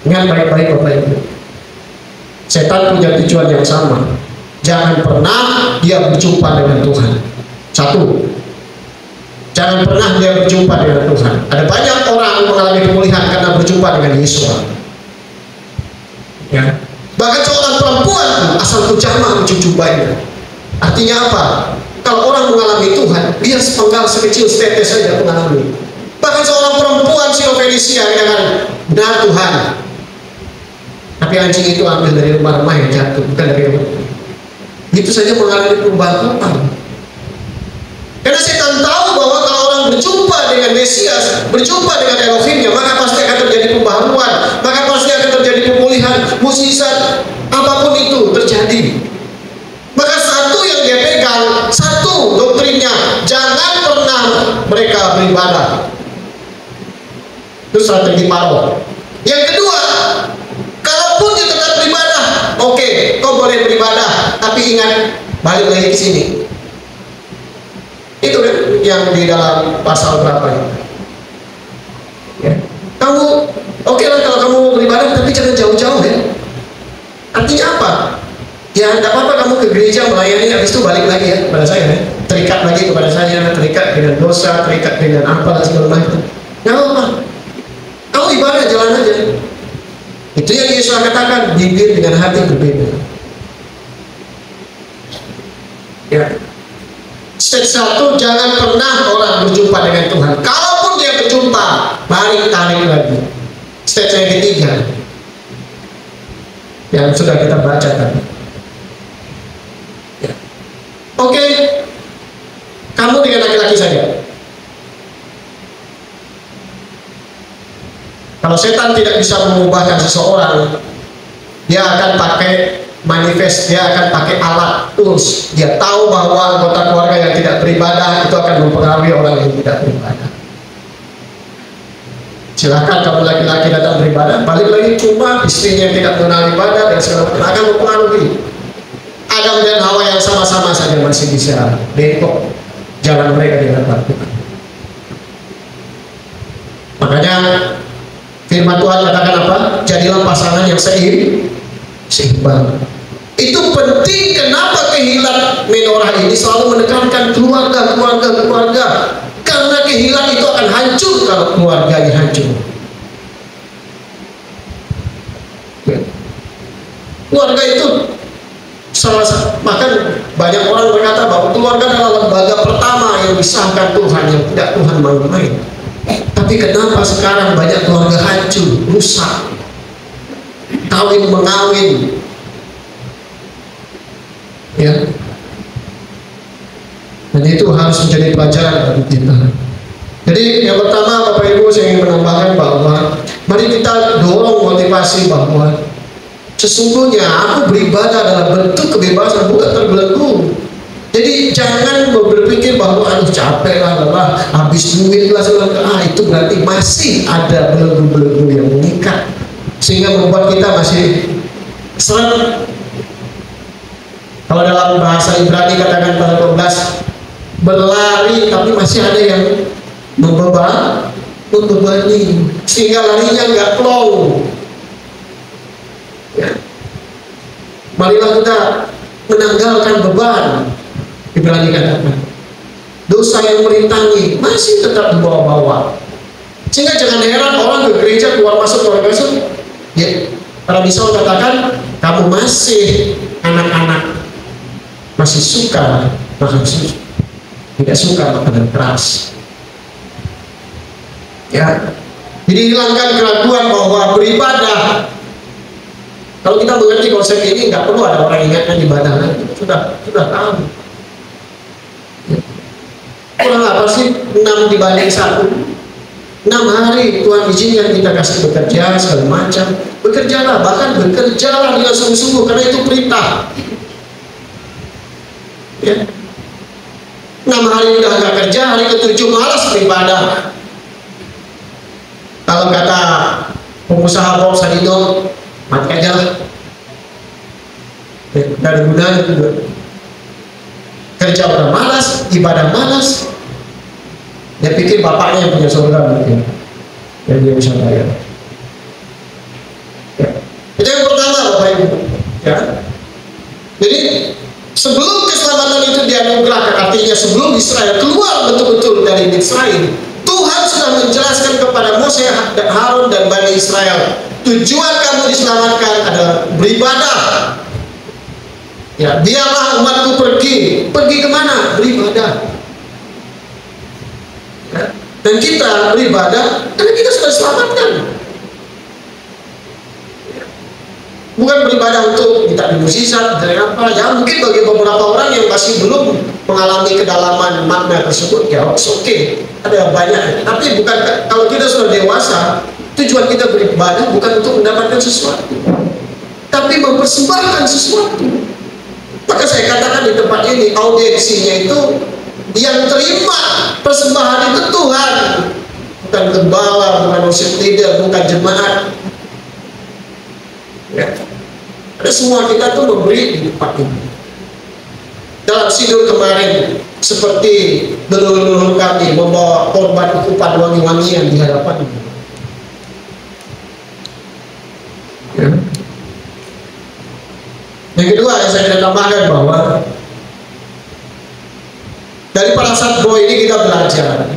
Speaker 2: ingat baik-baik Bapak Ibu, setan punya tujuan yang sama. Jangan pernah dia berjumpa dengan Tuhan. Satu, jangan pernah dia berjumpa dengan Tuhan. Ada banyak orang mengalami pemulihan karena berjumpa dengan Yesus. Ya. Bahkan seorang perempuan asal pujama menjumpainya. Artinya apa? Kalau orang mengalami Tuhan, dia sepenggal sekecil setetes saja mengalami. Bahkan seorang perempuan Sino-Fenisia dengan benar Tuhan, tapi anjing itu ambil dari rumah-rumah yang jatuh, bukan dari rumah. Itu saja mengalami perubahan total. Karena setan tahu bahwa kalau orang berjumpa dengan Mesias, berjumpa dengan Elohimnya, maka pasti akan terjadi pembaharuan, maka pasti akan terjadi pemulihan, mukjizat, apapun itu terjadi. Maka satu yang dia pegang, satu doktrinnya, jangan pernah mereka beribadah. Itu strategi Paro. Yang kedua, kalaupun dia tetap beribadah, oke, kau boleh beribadah, tapi ingat balik lagi ke sini. Itu kan yang di dalam pasal berapa ya? Ya. Kamu oke lah kalau kamu beribadah, tapi jangan jauh-jauh ya. Artinya apa? Ya tidak apa-apa kamu ke gereja melayani, habis itu balik lagi ya kepada saya ya. Terikat lagi kepada saya, terikat dengan dosa, terikat dengan apa dan segala macam. Tidak apa-apa. Kamu ibadah jalan aja. Itu yang Yesus katakan, bibir dengan hati berbeda. Ya. Step 1, jangan pernah orang berjumpa dengan Tuhan. Kalaupun dia berjumpa, tarik lagi. Step yang ketiga, yang sudah kita baca tadi. Ya. Oke, kamu dengan laki-laki saja. Kalau setan tidak bisa mengubahkan seseorang, dia akan pakai manifest, dia akan pakai alat, tools. Dia tahu bahwa anggota keluarga yang tidak beribadah itu akan mempengaruhi orang yang tidak beribadah. Silahkan kamu laki-laki datang beribadah, balik lagi cuma istrinya yang tidak mengenal ibadah dan segala macam akan mempengaruhi. Adam dan Hawa yang sama-sama saja masih bisa bengkok. jalan mereka di hadapan Tuhan. Makanya firman Tuhan katakan apa? Jadilah pasangan yang seimbang. Itu penting. Kenapa Kehilat Menorah ini selalu menekankan keluarga. Karena Kehilat itu akan hancur kalau keluarganya hancur. Keluarga itu bahkan banyak orang berkata bahwa keluarga adalah lembaga pertama yang disahkan Tuhan, yang tidak Tuhan main-main. Tapi kenapa sekarang banyak keluarga hancur, rusak, kawin mengawin, ya? Dan itu harus menjadi pelajaran bagi kita. Jadi yang pertama, Bapak Ibu, saya ingin menambahkan bahwa mari kita dorong motivasi bahwa sesungguhnya aku beribadah dalam bentuk kebebasan, bukan terbelenggu. Jadi jangan berpikir bahwa aduh capek lah, habis duit lah, itu berarti masih ada belenggu-belenggu yang mengikat, sehingga membuat kita masih seret. Kalau dalam bahasa Ibrani katakan pasal 12, berlari tapi masih ada yang membebani, sehingga larinya nggak plong. Ya. Marilah kita menanggalkan beban. Ibrani katakan dosa yang merintangi masih tetap dibawa-bawa, sehingga jangan heran orang ke gereja keluar masuk ya, para misal katakan kamu masih anak-anak, masih suka makan susu, tidak suka makanan keras, ya. Jadi hilangkan keraguan bahwa beribadah. Kalau kita mengerti konsep ini, nggak perlu ada orang ingatkan ibadah lagi, sudah tahu. Kurang apa sih 6 dibanding 1? 6 hari Tuhan izinkan kita kasih bekerja segala macam. Bekerjalah, bahkan bekerjalah dengan sungguh-sungguh, karena itu perintah. Ya. 6 hari udah nggak kerja, hari ke-7 malas beribadah. Kalau kata pengusaha Bob Sadino, mati aja lah. Gak ada gunanya juga. Kerja udah malas, ibadah malas. Dia pikir bapaknya yang punya surga mungkin, yang dia bisa bayar. Ya. Itu yang pertama, Bapak Ibu. Ya. Jadi sebelum keselamatan itu dianugerahkan, artinya sebelum Israel keluar betul-betul dari Mitzrayim, Tuhan sudah menjelaskan kepada Mose, Harun dan Bani Israel, tujuan kamu diselamatkan adalah beribadah. Ya, biarlah umatku pergi kemana? Beribadah. Ya. Dan kita beribadah karena kita sudah diselamatkan. Ya. Bukan beribadah untuk minta mukjizat dari apa? Ya mungkin bagi beberapa orang yang masih belum mengalami kedalaman makna tersebut, ya oke, ada banyak. Tapi bukan, kalau kita sudah dewasa, tujuan kita beribadah bukan untuk mendapatkan sesuatu, tapi mempersembahkan sesuatu. Maka saya katakan di tempat ini, audiensinya itu yang terima persembahan itu Tuhan, bukan gembala, bukan worship leader, bukan jemaat. Ya. Ada semua kita tuh memberi di tempat ini. Dalam sidul kemarin, seperti leluhur kami membawa korban ukupan wangi-wangian di hadapan. Ya. Yang kedua yang saya tambahkan bahwa dari para satbo ini kita belajar.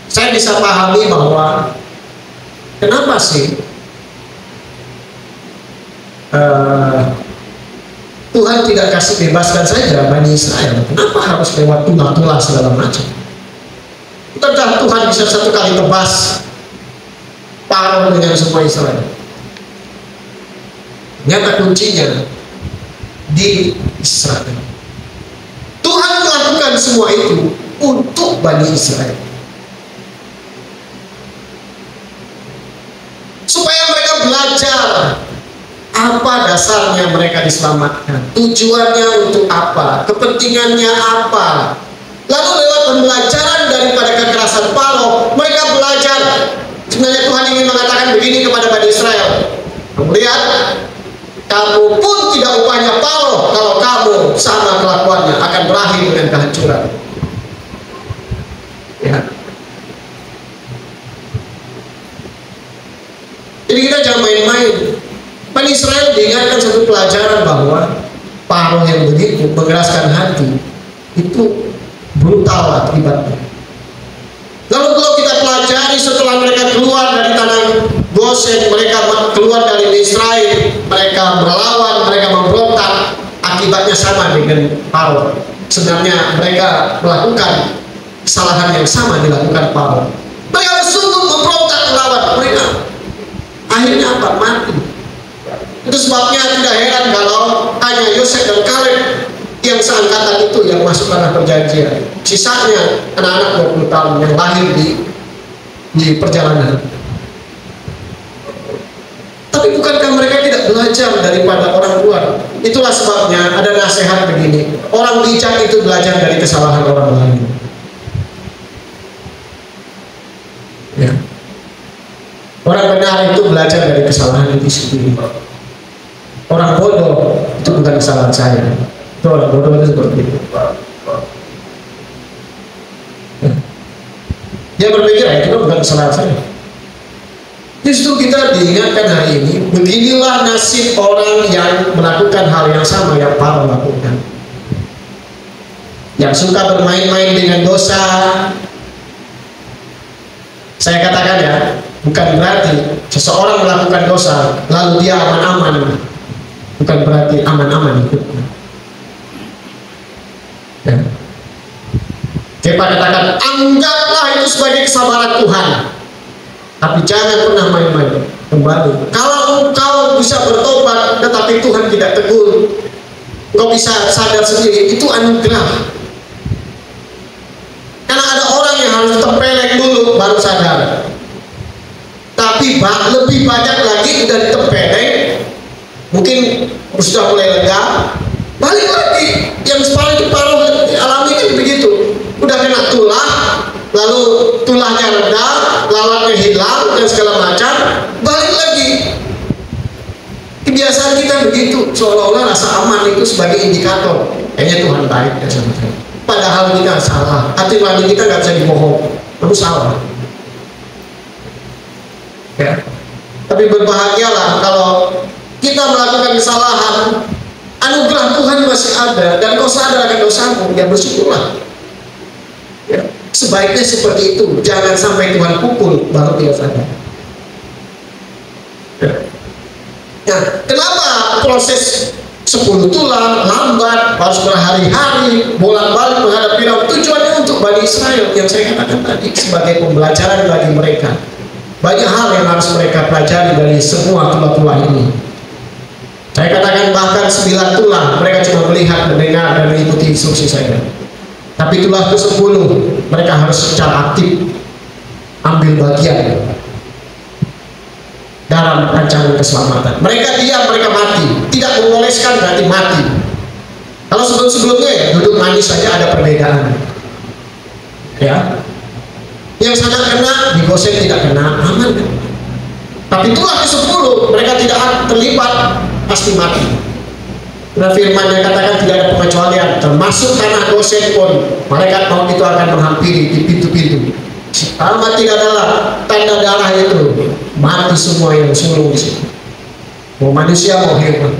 Speaker 2: Saya bisa pahami bahwa kenapa sih Tuhan tidak kasih bebaskan saja Bani Israel. Kenapa harus lewat tulah-tulah segala macam? Bukankah Tuhan bisa satu kali tebas Paro dengan semua Israel? Nyata kuncinya di Israel. Tuhan melakukan semua itu untuk Bani Israel, supaya mereka belajar apa dasarnya mereka diselamatkan, tujuannya untuk apa, kepentingannya apa. Lalu lewat pembelajaran daripada kekerasan Paro, mereka belajar. Sebenarnya Tuhan ingin mengatakan begini kepada Bani Israel. Kamu lihat, kamu pun tidak upahnya Paro kalau kamu Sodom sama kelakuannya, akan berakhir dengan kehancuran. Ya. Jadi kita jangan main-main. Bani Israel diingatkan satu pelajaran bahwa Paro yang begitu mengeraskan hati itu brutal akibatnya. Lalu kalau kita pelajari setelah mereka keluar dari tanah Gosen, mereka keluar dari Israel, mereka melawan, mereka memberontak, akibatnya sama dengan Paro. Sebenarnya mereka melakukan kesalahan yang sama dilakukan Paro. Mereka bersungguh memberontak melawan mereka. Akhirnya apa? Mati. Itu sebabnya tidak heran kalau hanya Yosef dan Kaleb yang seangkatan itu yang masuk tanah perjanjian. Sisanya anak-anak 20 tahun yang lahir di perjalanan. Tapi bukankah mereka tidak belajar daripada orang luar? Itulah sebabnya ada nasihat begini. Orang bijak itu belajar dari kesalahan orang lain. Ya. Orang benar itu belajar dari kesalahan itu sendiri. Orang bodoh itu bukan kesalahan saya. Itu orang bodoh itu seperti itu. Dia berpikir itu bukan kesalahan saya. Justru kita diingatkan hari ini, beginilah nasib orang yang melakukan hal yang sama yang Paro lakukan. Yang suka bermain-main dengan dosa. Saya katakan ya, bukan berarti seseorang melakukan dosa lalu dia aman-aman. Bukan berarti aman-aman hidupnya. Ya. Kita katakan, anggaplah itu sebagai kesabaran Tuhan. Tapi jangan pernah main-main kembali. Kalau engkau bisa bertobat, tetapi Tuhan tidak tegur, engkau bisa sadar sendiri, itu anugerah. Karena ada orang yang harus tempeleng dulu baru sadar. Tapi lebih banyak lagi udah ditempeleng, mungkin sudah mulai lega, balik lagi. Yang paling Paro alami kan begitu. Udah kena tulah, lalu tulahnya reda, lalatnya hilang dan segala macam, balik lagi. Kebiasaan kita begitu, seolah-olah rasa aman itu sebagai indikator kayaknya Tuhan baik ya sama saya. Padahal kita salah, hati nurani kita nggak bisa dibohong, lalu salah. Ya. Tapi berbahagialah kalau kita melakukan kesalahan, anugerah Tuhan masih ada dan kau sadar akan dosamu, ya bersyukurlah. Ya. Sebaiknya seperti itu, jangan sampai Tuhan pukul baru dia sadar. Ya. Nah, kenapa proses 10 tulang lambat, harus berhari-hari bolak-balik menghadap Firaun? Tujuannya untuk Bani Israel yang saya katakan tadi sebagai pembelajaran bagi mereka. Banyak hal yang harus mereka pelajari dari semua tulah-tulah ini. Saya katakan bahkan 9 tulah mereka cuma melihat, mendengar, dan mengikuti instruksi saya. Tapi tulah ke-10 mereka harus secara aktif ambil bagian dalam rancangan keselamatan. Mereka diam, mereka mati. Tidak mengoleskan berarti mati. Kalau sebelum-sebelumnya ya duduk manis saja ada perbedaan. Ya. Yang sangat kena di Gosen tidak kena, aman. Tapi tulah ke-10 mereka tidak terlibat, pasti mati. Karena firman yang katakan tidak ada pengecualian, termasuk tanah Gosen pun malaikat maut itu akan menghampiri di pintu-pintu. Selama tidak ada tanda darah itu, mati semua yang sulung di situ. Mau manusia mau hewan.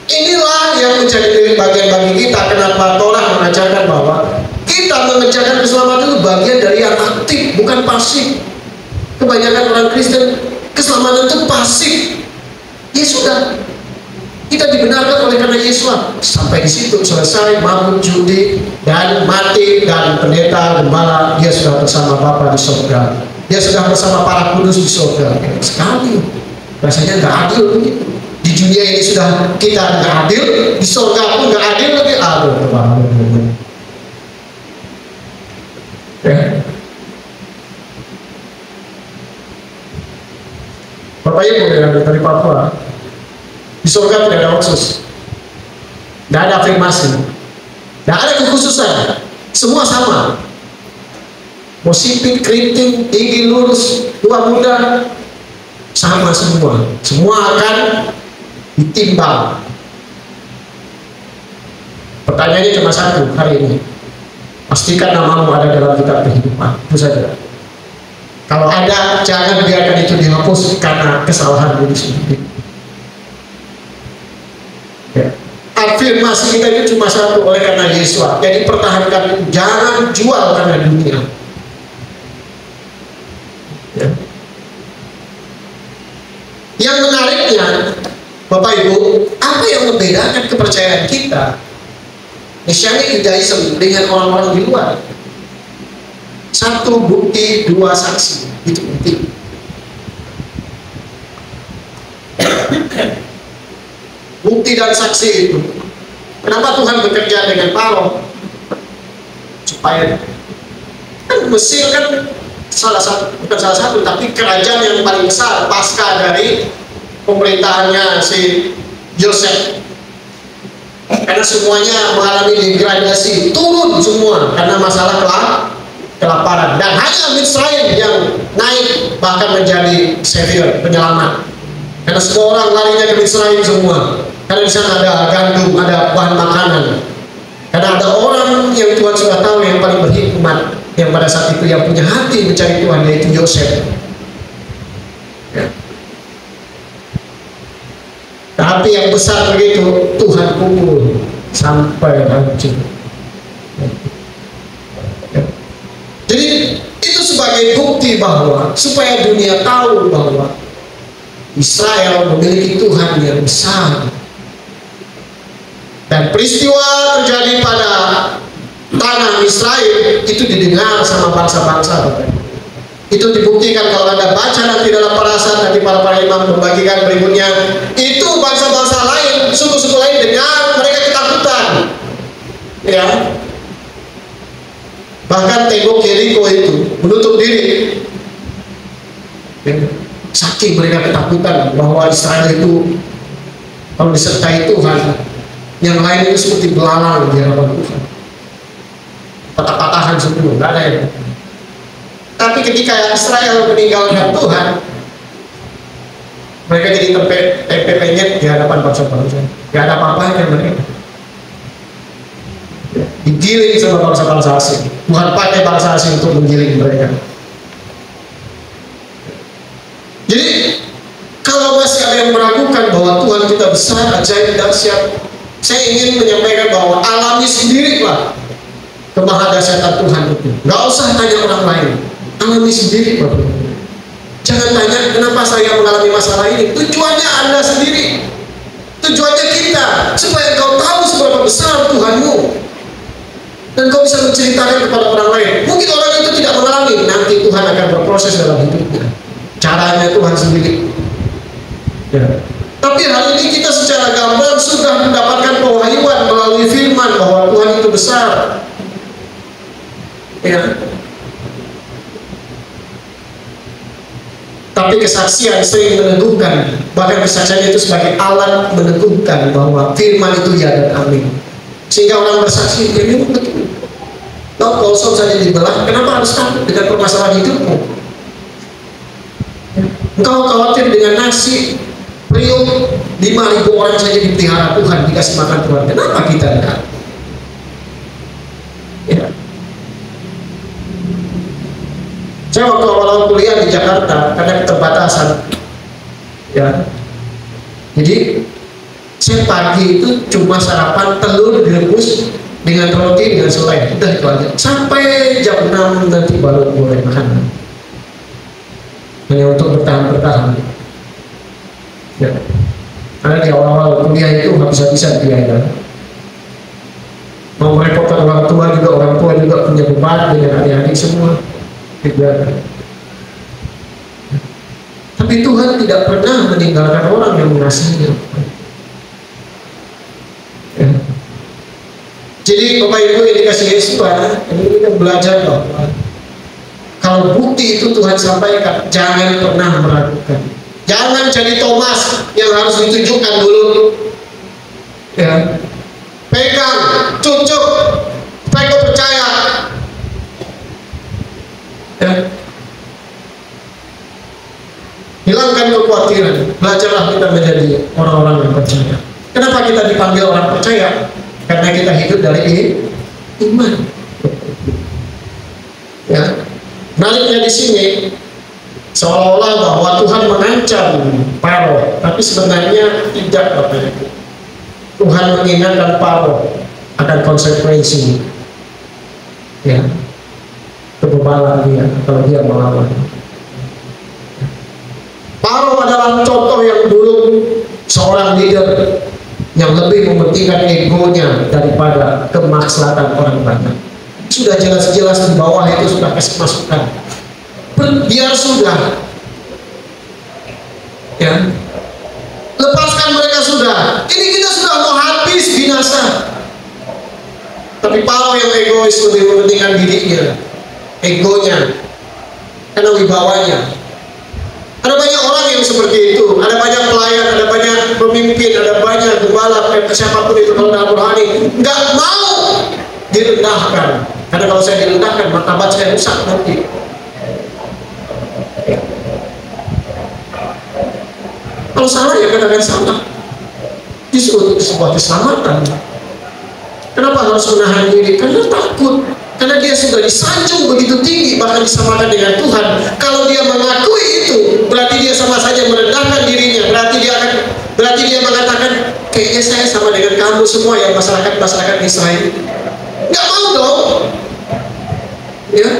Speaker 2: Inilah yang menjadi bagian bagi kita. Kenapa Torah mengajarkan bahwa kita mengerjakan keselamatan itu bagian dari yang aktif, bukan pasif. Kebanyakan orang Kristen keselamatan itu pasif. Ya sudah, kita dibenarkan oleh karena Yesus. Sampai di situ selesai, mabuk, judi, dan mati, dan pendeta, gembala, dia sudah bersama Bapa di surga. Dia sudah bersama para kudus di surga. Sekali, rasanya nggak adil begitu. Di dunia ini sudah kita nggak adil, di surga pun nggak adil lagi. Aduh, ya. Bapak Ibu yang dari Papua, di surga tidak ada khusus, tidak ada afirmasi, tidak ada kekhususan, semua sama. Mau sipit, keriting, tinggi, lurus, tua, muda, sama semua. Semua akan ditimbang. Pertanyaannya cuma satu hari ini. Pastikan namamu ada dalam kitab kehidupan. Itu saja. Kalau ada, jangan biarkan itu dihapus karena kesalahan diri sendiri. Ya. Afirmasi kita itu cuma satu, oleh karena Yesus. Jadi pertahankan itu. Jangan jual karena dunia. Ya. Yang menariknya, Bapak Ibu, apa yang membedakan kepercayaan kita, misalnya Judaism dengan orang-orang di luar? Satu bukti, dua saksi. Itu penting. Bukti dan saksi itu. Kenapa Tuhan bekerja dengan Farao? Supaya kan Mesir kan bukan salah satu, tapi kerajaan yang paling besar pasca dari pemerintahannya si Yosef. Karena semuanya mengalami degradasi, turun semua karena masalah kelaparan, dan hanya Mitzrayim yang naik bahkan menjadi savior, penyelamat. Karena semua orang larinya ke Mitzrayim semua, karena di sana ada gandum, ada bahan makanan. Karena ada orang yang Tuhan sudah tahu yang paling berhikmat, yang pada saat itu yang punya hati mencari Tuhan, yaitu Yosef. Ya. Tapi yang besar begitu Tuhan pukul sampai hancur. Ya. Jadi itu sebagai bukti bahwa supaya dunia tahu bahwa Israel memiliki Tuhan yang besar. Dan peristiwa terjadi pada tanah Israel itu didengar sama bangsa-bangsa. Itu dibuktikan kalau Anda baca nanti dalam perasaan nanti para imam membagikan berikutnya, itu bangsa-bangsa lain, suku-suku lain dengar, mereka ketakutan. Ya. Bahkan tembok Yeriko itu menutup diri. Saking mereka ketakutan bahwa Israel itu kalau disertai Tuhan, yang lain itu seperti belalang di hadapan Tuhan. Patah-patahan semua, nggak ada yang. Tapi ketika Israel meninggalkan Tuhan, mereka jadi tempe penyet di hadapan bangsa-bangsa. Gak ada apa-apanya mereka. Digiling sama bangsa-bangsa asing. Tuhan pakai bangsa asing untuk menggiling mereka. Jadi kalau masih ada yang meragukan bahwa Tuhan kita besar, ajaib, dahsyat, saya ingin menyampaikan bahwa alami sendiri lah kemahadahsyatan Tuhan itu. Gak usah tanya orang lain, alami sendiri Bapak. Jangan tanya kenapa saya mengalami masalah ini. Tujuannya Anda sendiri, tujuannya kita, supaya kau tahu seberapa besar Tuhanmu dan kau bisa menceritakan kepada orang lain. Mungkin orang itu tidak mengalami, nanti Tuhan akan berproses dalam hidupnya. Caranya Tuhan sendiri. Ya. Tapi hari ini kita secara gamblang sudah mendapatkan pewahyuan melalui firman bahwa Tuhan itu besar. Ya. Tapi kesaksian sering meneguhkan, bahkan kesaksian itu sebagai alat meneguhkan bahwa firman itu ya dan amin. Sehingga orang bersaksi, ya memang betul. Kalau kosong saja dibelah, kenapa harus takut dengan permasalahan hidupmu? Engkau khawatir dengan nasi periuk 5.000 orang saja dipelihara Tuhan, dikasih makan Tuhan. Kenapa kita enggak? Ya. Saya waktu awal-awal kuliah di Jakarta karena keterbatasan, ya. Jadi saya pagi itu cuma sarapan telur direbus dengan roti dengan selai, udah itu aja. Sampai jam 6 nanti baru boleh makan. Hanya untuk bertahan. Ya. Karena di awal-awal kuliah itu habis-habisan biaya. Mau merepotkan orang tua juga punya beban dengan adik-adik semua. Tidak. Tapi Tuhan tidak pernah meninggalkan orang yang mengasihinya. Ya. Jadi Bapak Ibu yang dikasih Yesus, ini kita belajar bahwa kalau bukti itu Tuhan sampaikan, jangan pernah meragukan. Jangan jadi Thomas yang harus ditunjukkan dulu. Ya. Pegang, cucuk, supaya kau percaya. Ya. Hilangkan kekhawatiran. Belajarlah kita menjadi orang-orang yang percaya. Kenapa kita dipanggil orang percaya? karena kita hidup dari iman. Ya, baliknya di sini seolah-olah bahwa Tuhan mengancam Faro, tapi sebenarnya tidak, Bapak Ibu. Tuhan mengingatkan Faro akan konsekuensi, ya, kebebalan dia kalau dia melawan. Faro adalah contoh yang buruk, seorang leader yang lebih mementingkan egonya daripada kemaslahatan orang banyak. Sudah jelas-jelas di bawah itu sudah kasih masukan, biar sudah, ya, lepaskan mereka sudah. Ini kita sudah mau habis, binasa. Tapi Faro yang egois lebih mementingkan dirinya, egonya, karena wibawanya. Ada banyak orang yang seperti itu. Ada banyak pelayan, ada banyak pemimpin, ada banyak gembala, siapapun itu kalau dalam rohani nggak mau direndahkan. Karena kalau saya direndahkan, martabat saya rusak nanti. Kalau salah ya katakan salah. Justru untuk sebuah keselamatan. Kenapa harus menahan diri? Karena takut. Karena dia sudah disanjung begitu tinggi, bahkan disamakan dengan Tuhan. Kalau dia mengakui itu, berarti dia sama saja merendahkan dirinya. Berarti dia mengatakan, kayaknya saya sama dengan kamu semua yang masyarakat Israel. Nggak mau dong. Ya.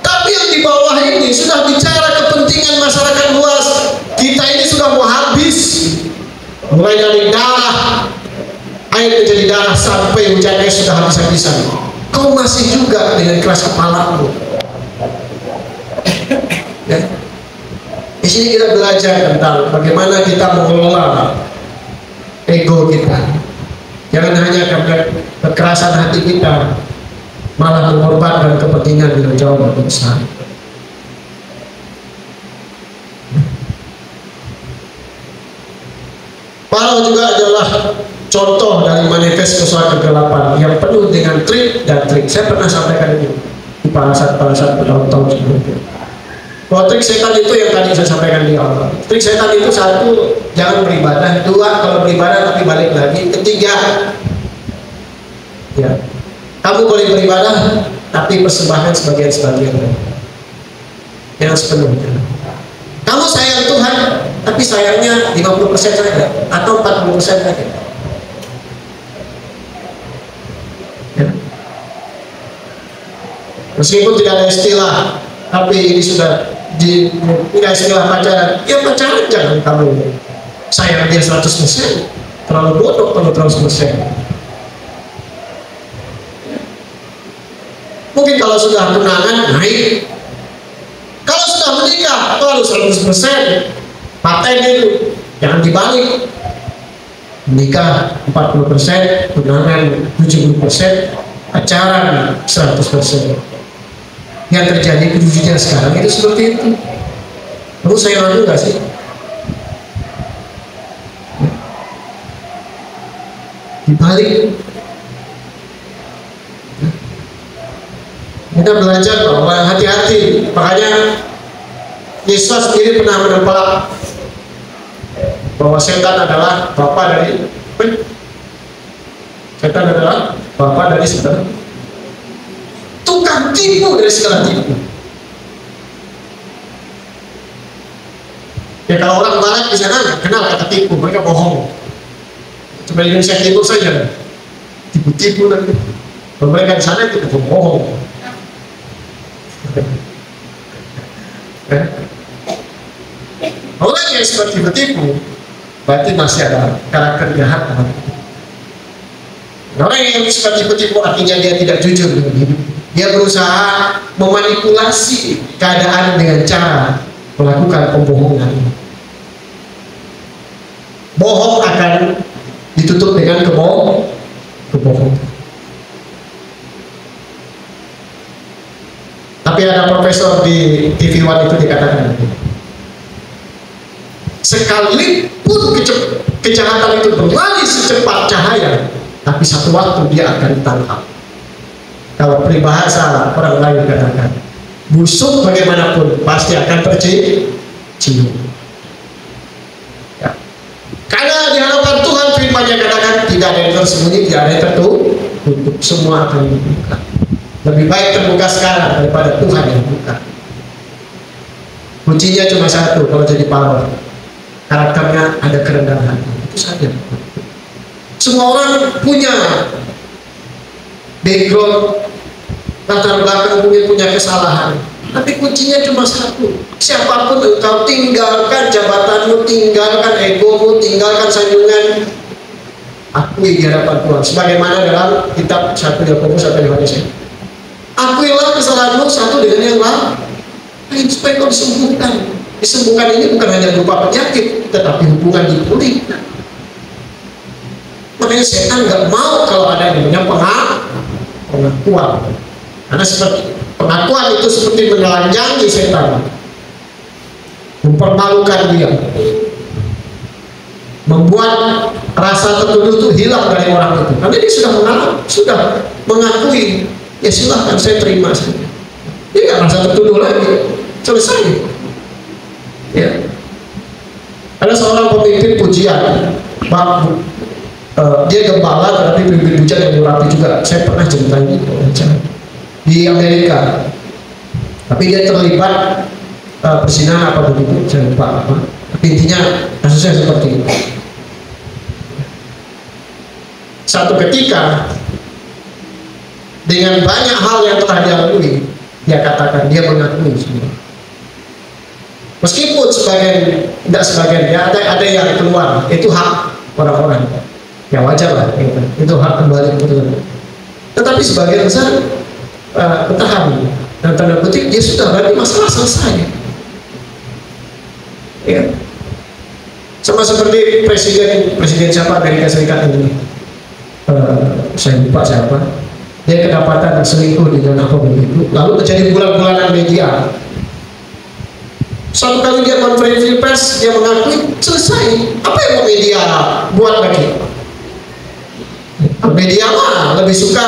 Speaker 2: Tapi yang di bawah ini sudah bicara kepentingan masyarakat luas. Kita ini sudah mau habis. Mulai dari darah, air menjadi darah, sampai hujannya sudah habis-habisan. Kau masih juga dengan keras kepalamu. Ya. Di sini kita belajar tentang bagaimana kita mengelola ego kita. Jangan hanya karena kekerasan hati kita malah mengorbankan kepentingan yang jauh lebih besar. Faro juga adalah contoh dari manifest kesukaan kegelapan yang penuh dengan trik dan trik. Saya pernah sampaikan ini di parasat-parasat bertahun-tahun sebelumnya. Bahwa trik setan itu yang tadi saya sampaikan di awal. Trik setan itu satu, jangan beribadah. Dua, kalau beribadah tapi balik lagi. Ketiga, ya, kamu boleh beribadah tapi persembahkan sebagian-sebagian, yang sepenuhnya. Kamu sayang Tuhan tapi sayangnya 50% saja atau 40% saja. Ya. Meskipun tidak ada istilah, tapi ini sudah tidak istilah pacaran. Ya pacaran jangan kamu sayang dia 100%, terlalu bodoh kalau 100%. Mungkin kalau sudah tunangan naik, kalau sudah menikah baru 100%. Paten itu jangan dibalik. Menikah 40%, tunangan 70%, pacaran 100%. Yang terjadi di dunia sekarang itu seperti itu. Lalu saya lalu nggak sih? Dibalik. Kita belajar bahwa hati-hati. Makanya Yesus sendiri pernah menempel bahwa setan adalah bapa dari setan, tukang tipu dari segala tipu. Ya kalau orang barat di sana nggak kenal kata tipu, mereka bohong. Cuma di Indonesia tipu saja, tipu-tipu nanti. Kalau mereka di sana itu bohong. Orang yang seperti tipu berarti masih ada karakter jahat. Orang yang seperti tipu artinya dia tidak jujur dengan hidup. Dia berusaha memanipulasi keadaan dengan cara melakukan pembohongan. Bohong akan ditutup dengan kebohongan. Tapi ada profesor di TV One itu dikatakan, sekalipun kejahatan itu berlari secepat cahaya, tapi satu waktu dia akan ditangkap. Kalau peribahasa orang lain katakan, busuk bagaimanapun pasti akan tercium. Ya. Karena di hadapan Tuhan firman-Nya katakan tidak ada yang tersembunyi, tidak ada yang tertutup, semua akan dibuka. Lebih baik terbuka sekarang daripada Tuhan yang buka. Kuncinya cuma satu kalau jadi Paro, karakternya ada kerendahan hati, itu saja. Semua orang punya background, latar belakang, punya kesalahan, tapi kuncinya cuma satu. Siapapun engkau, tinggalkan jabatanmu, tinggalkan egomu, tinggalkan sanjungan, akui di hadapan Tuhan. Sebagaimana dalam kitab 1 Yakobus 1 Yohanes. Akuilah kesalahanmu satu dengan yang lain supaya kau disembuhkan. Disembuhkan ini bukan hanya berupa penyakit, tetapi hubungan dipulihkan. Makanya setan nggak mau kalau ada yang namanya pengakuan. Karena seperti pengakuan itu seperti menelanjangi setan, mempermalukan dia, membuat rasa tertuduh itu hilang dari orang itu. Karena dia sudah mengakui, ya silahkan saya terima saja. Dia nggak merasa tertuduh lagi, selesai. Ya. Ada seorang pemimpin pujian, dia gembala tetapi pemimpin pujian yang murapi juga. Saya pernah ceritain di Amerika, tapi dia terlibat persinahan apa begitu, saya lupa apa. Tapi intinya kasusnya seperti itu. Satu ketika dengan banyak hal yang telah dia lalui, dia katakan, dia mengakui semua. Meskipun tidak sebagian, ya ada yang keluar, itu hak orang-orang, ya wajar lah, itu hak kembali ke Tuhan. Tetapi sebagian besar bertahan, dan tanda kutip dia sudah berarti masalah selesai. Ya. Sama seperti presiden siapa Amerika Serikat ini, saya lupa siapa, dia kedapatan selingkuh dengan apa begitu, lalu terjadi bulan-bulanan media. Suatu kali dia konferensi pers, dia mengakui, selesai. Apa yang mau media buat lagi? Media mah lebih suka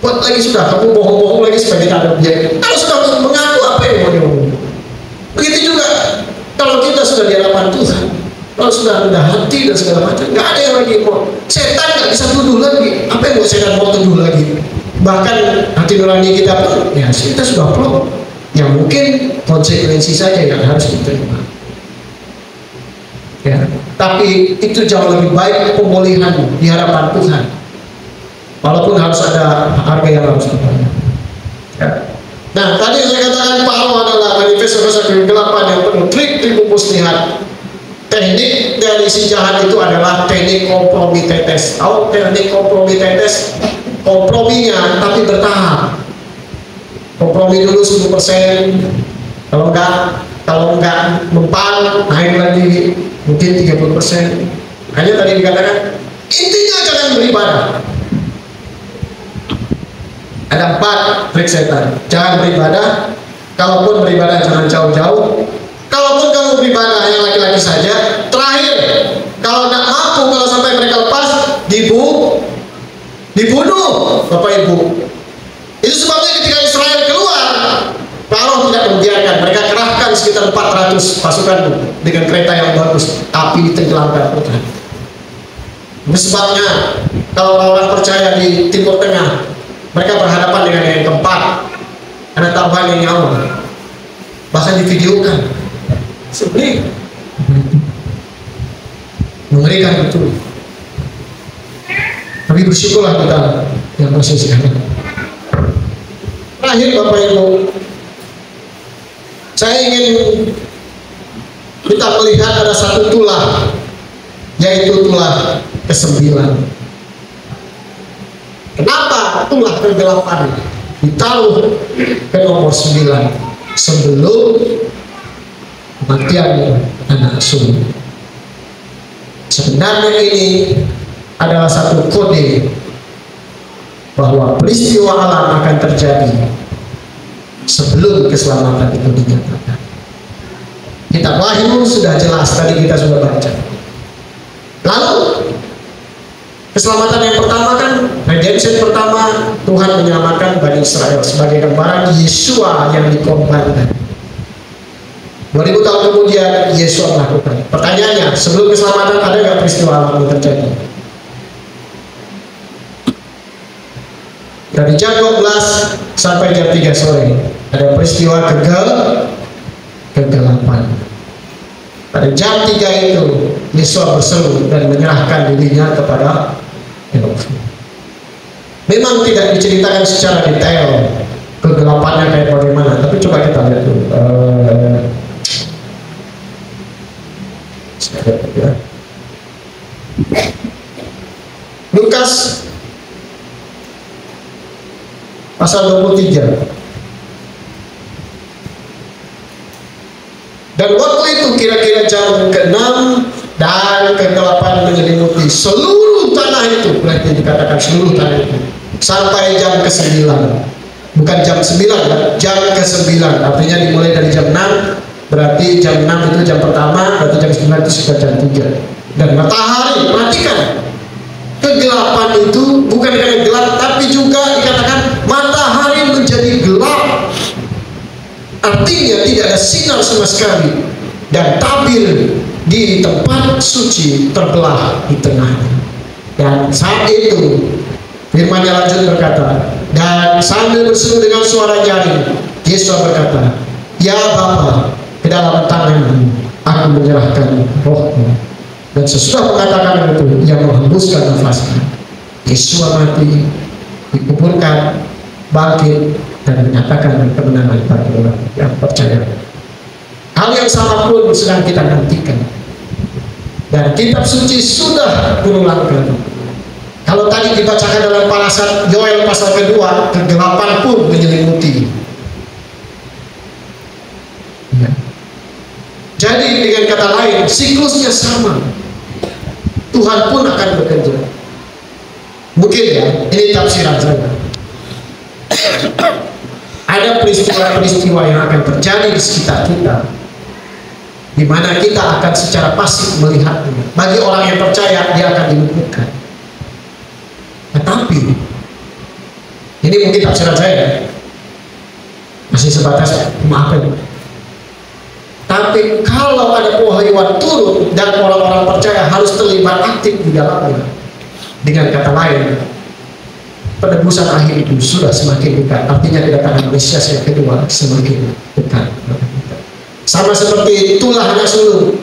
Speaker 2: buat lagi, sudah kamu bohong-bohong lagi supaya kita ada objek. Kalau sudah mengaku, apa yang mau diomong? Begitu juga kalau kita sudah di hadapan Tuhan, kalau sudah rendah hati dan segala macam, nggak ada yang lagi mau. Setan nggak bisa tuduh lagi. Apa yang mau setan mau tuduh lagi? Bahkan hati nurani kita pun, ya kita sudah plong. Yang mungkin konsekuensi saja yang harus diterima. Ya, tapi itu jauh lebih baik pemulihan di hadapan Tuhan. Walaupun harus ada harga yang harus dibayar. Ya. Nah, tadi saya katakan Paro adalah manifesto kegelapan yang penuh trik muslihat. Teknik dari si jahat itu adalah teknik kompromi tetes. Tahu teknik kompromi tetes? Komprominya tapi bertahap. Kompromi dulu 10%, kalau enggak mempan, naik lagi mungkin 30%. Hanya tadi dikatakan intinya jangan beribadah. Ada 4 trik setan. Jangan beribadah. Kalaupun beribadah jangan jauh-jauh. Kalaupun kamu beribadah yang laki-laki saja. Terakhir, kalau tidak mampu, kalau sampai mereka lepas, dibunuh Bapak Ibu. Itu sebabnya ketika Israel keluar, Paro tidak membiarkan. Mereka kerahkan sekitar 400 pasukan dengan kereta yang bagus, tapi ditenggelamkan Tuhan. Itu sebabnya kalau orang percaya di Timur Tengah, mereka berhadapan dengan yang keempat, ada tambahan yang nyawa, bahkan divideokan. Sebenarnya mengerikan betul. Tapi bersyukurlah kita yang masih sekarang. Terakhir Bapak Ibu, saya ingin kita melihat ada satu tulah, yaitu tulah ke-9. Kenapa tulah kegelapan ditaruh ke nomor 9 sebelum kematian anak sulung? Sebenarnya ini adalah satu kode bahwa peristiwa alam akan terjadi sebelum keselamatan itu dinyatakan. Kitab Wahyu sudah jelas, tadi kita sudah baca. Lalu keselamatan yang pertama kan, redemption pertama, Tuhan menyelamatkan Bani Israel sebagai gambaran Yesua yang dikorbankan. 2000 tahun kemudian Yesua melakukan. Pertanyaannya, sebelum keselamatan ada nggak peristiwa alam yang terjadi? Dari jam 12 sampai jam 3 sore ada peristiwa kegelapan. Pada jam 3 itu Yesua berseru dan menyerahkan dirinya kepada Elohim. Memang tidak diceritakan secara detail kegelapannya kayak bagaimana, tapi coba kita lihat dulu. Lukas pasal 23. Dan waktu itu kira-kira jam ke-6 dan ke-8 menyelimuti seluruh tanah itu. Berarti dikatakan seluruh tanah itu sampai jam ke-9. Bukan jam 9 ya, jam ke-9. Artinya dimulai dari jam 6. Berarti jam 6 itu jam pertama, berarti jam 9 itu sudah jam 3. Dan matahari, perhatikan, kegelapan itu bukan karena gelap, tapi juga dikatakan matahari menjadi gelap. Artinya tidak ada sinar sama sekali. Dan tabir di tempat suci terbelah di tengahnya. Dan saat itu firman-Nya lanjut berkata, dan sambil berseru dengan suara nyaring, Yesus berkata, ya Bapa, ke dalam tangan-Mu aku menyerahkan rohku. Dan sesudah mengatakan itu, ia menghembuskan nafasnya. Yesus mati, dikuburkan, bangkit, dan menyatakan kemenangan bagi orang yang percaya. Hal yang sama pun sedang kita nantikan. Dan kitab suci sudah berulangkan. Kalau tadi dibacakan dalam parasat Yoel pasal kedua, kegelapan pun menyelimuti. Ya. Jadi dengan kata lain, siklusnya sama. Tuhan pun akan bekerja. Mungkin ya, ini tafsiran saya. Ada peristiwa-peristiwa yang akan terjadi di sekitar kita, di mana kita akan secara pasif melihatnya. Bagi orang yang percaya, dia akan diluputkan. Tetapi ini mungkin tafsiran saya masih sebatas maafkan. Tapi kalau ada pewahyuan turun dan orang-orang percaya harus terlibat aktif di dalamnya. Dengan kata lain, penebusan akhir itu sudah semakin dekat. Artinya kedatangan Mesias yang kedua semakin dekat. Sama seperti tulah anak sulung.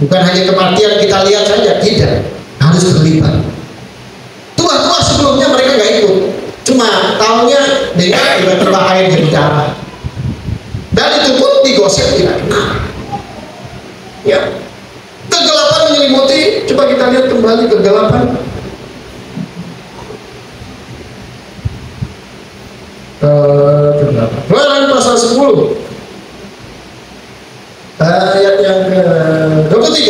Speaker 2: Bukan hanya kematian kita lihat saja, tidak, harus terlibat. Tua-tua sebelumnya mereka nggak ikut, cuma tahunya dengan tiba-tiba air jadi darah. Dan itu pun digosip tidak kena. Ya, kegelapan menyelimuti. Coba kita lihat kembali kegelapan. Keluaran pasal 10 ayat yang ke-23.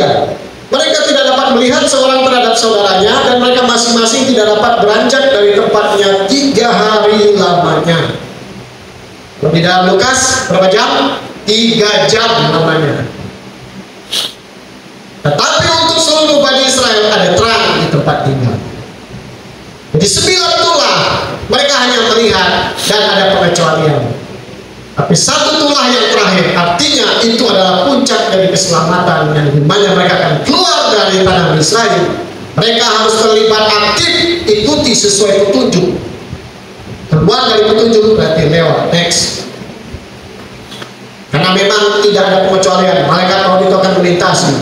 Speaker 2: Mereka tidak dapat melihat seorang terhadap saudaranya, dan mereka masing-masing tidak dapat beranjak dari tempatnya 3 hari lamanya. Di dalam Lukas berapa jam? 3 jam lamanya. Tetapi untuk seluruh Bani Israel ada terang di tempat tinggal. Jadi 9 tulah mereka hanya melihat dan ada pengecualian. Tapi 1 tulah yang terakhir, artinya itu adalah puncak dari keselamatan, yang dimana mereka akan keluar dari tanah Israel. Mereka harus terlibat aktif, ikuti sesuai petunjuk. Keluar dari petunjuk berarti lewat next. Karena memang tidak ada pengecualian. Malaikat maut itu akan melintasi.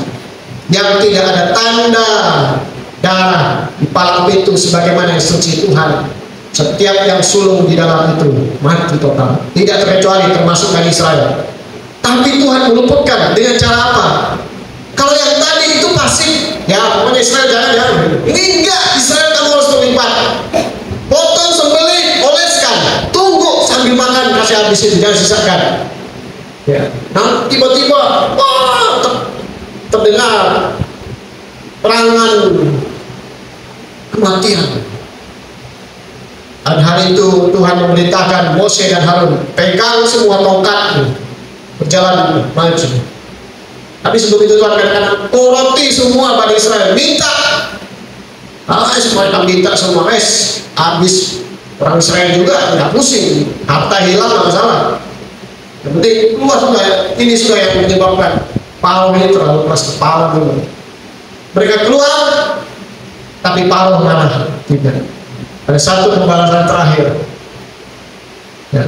Speaker 2: Yang tidak ada tanda darah di palang pintu sebagaimana instruksi Tuhan. Setiap yang sulung di dalam itu mati total, tidak terkecuali termasuk Bani Israel. Tapi Tuhan meluputkan dengan cara apa? Kalau yang tadi itu pasif, ya pokoknya Israel jangan. Ini enggak, Israel kamu harus terlibat. Potong, sembelih, oleskan, tunggu sambil makan, kasih habisin, jangan sisakan. Ya. Nah tiba-tiba, wah, terdengar perangan kematian. Dan hari itu Tuhan memerintahkan Mose dan Harun, pegang semua tongkat, berjalan maju. Tapi sebelum itu Tuhan katakan, roti semua Bani Israel, minta. Semua kita minta semua, habis orang Israel juga tidak pusing, harta hilang nggak masalah. Yang penting keluar sudah. Ini sudah yang menyebabkan Paroh ini terlalu keras kepala dulu. Mereka keluar, tapi Paroh malah tidak. Ada satu pembalasan terakhir. Ya.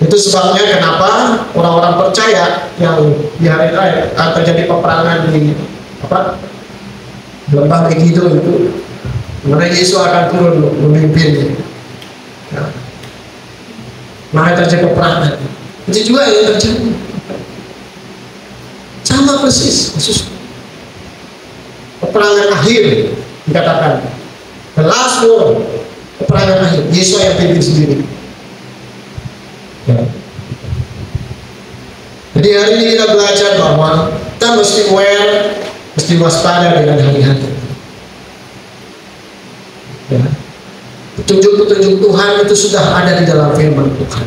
Speaker 2: Itu sebabnya kenapa orang-orang percaya yang di hari akhir akan terjadi peperangan di lembah Megiddo itu, mana Yesus akan turun memimpin. Ya. Maka terjadi peperangan. Itu juga yang terjadi. Sama persis, khusus peperangan akhir dikatakan. The last war, peperangan akhir. Yesus yang pimpin sendiri. Ya. Jadi hari ini kita belajar bahwa kita mesti aware, mesti waspada dengan hari-hari. Ya. Petunjuk-petunjuk Tuhan itu sudah ada di dalam firman Tuhan.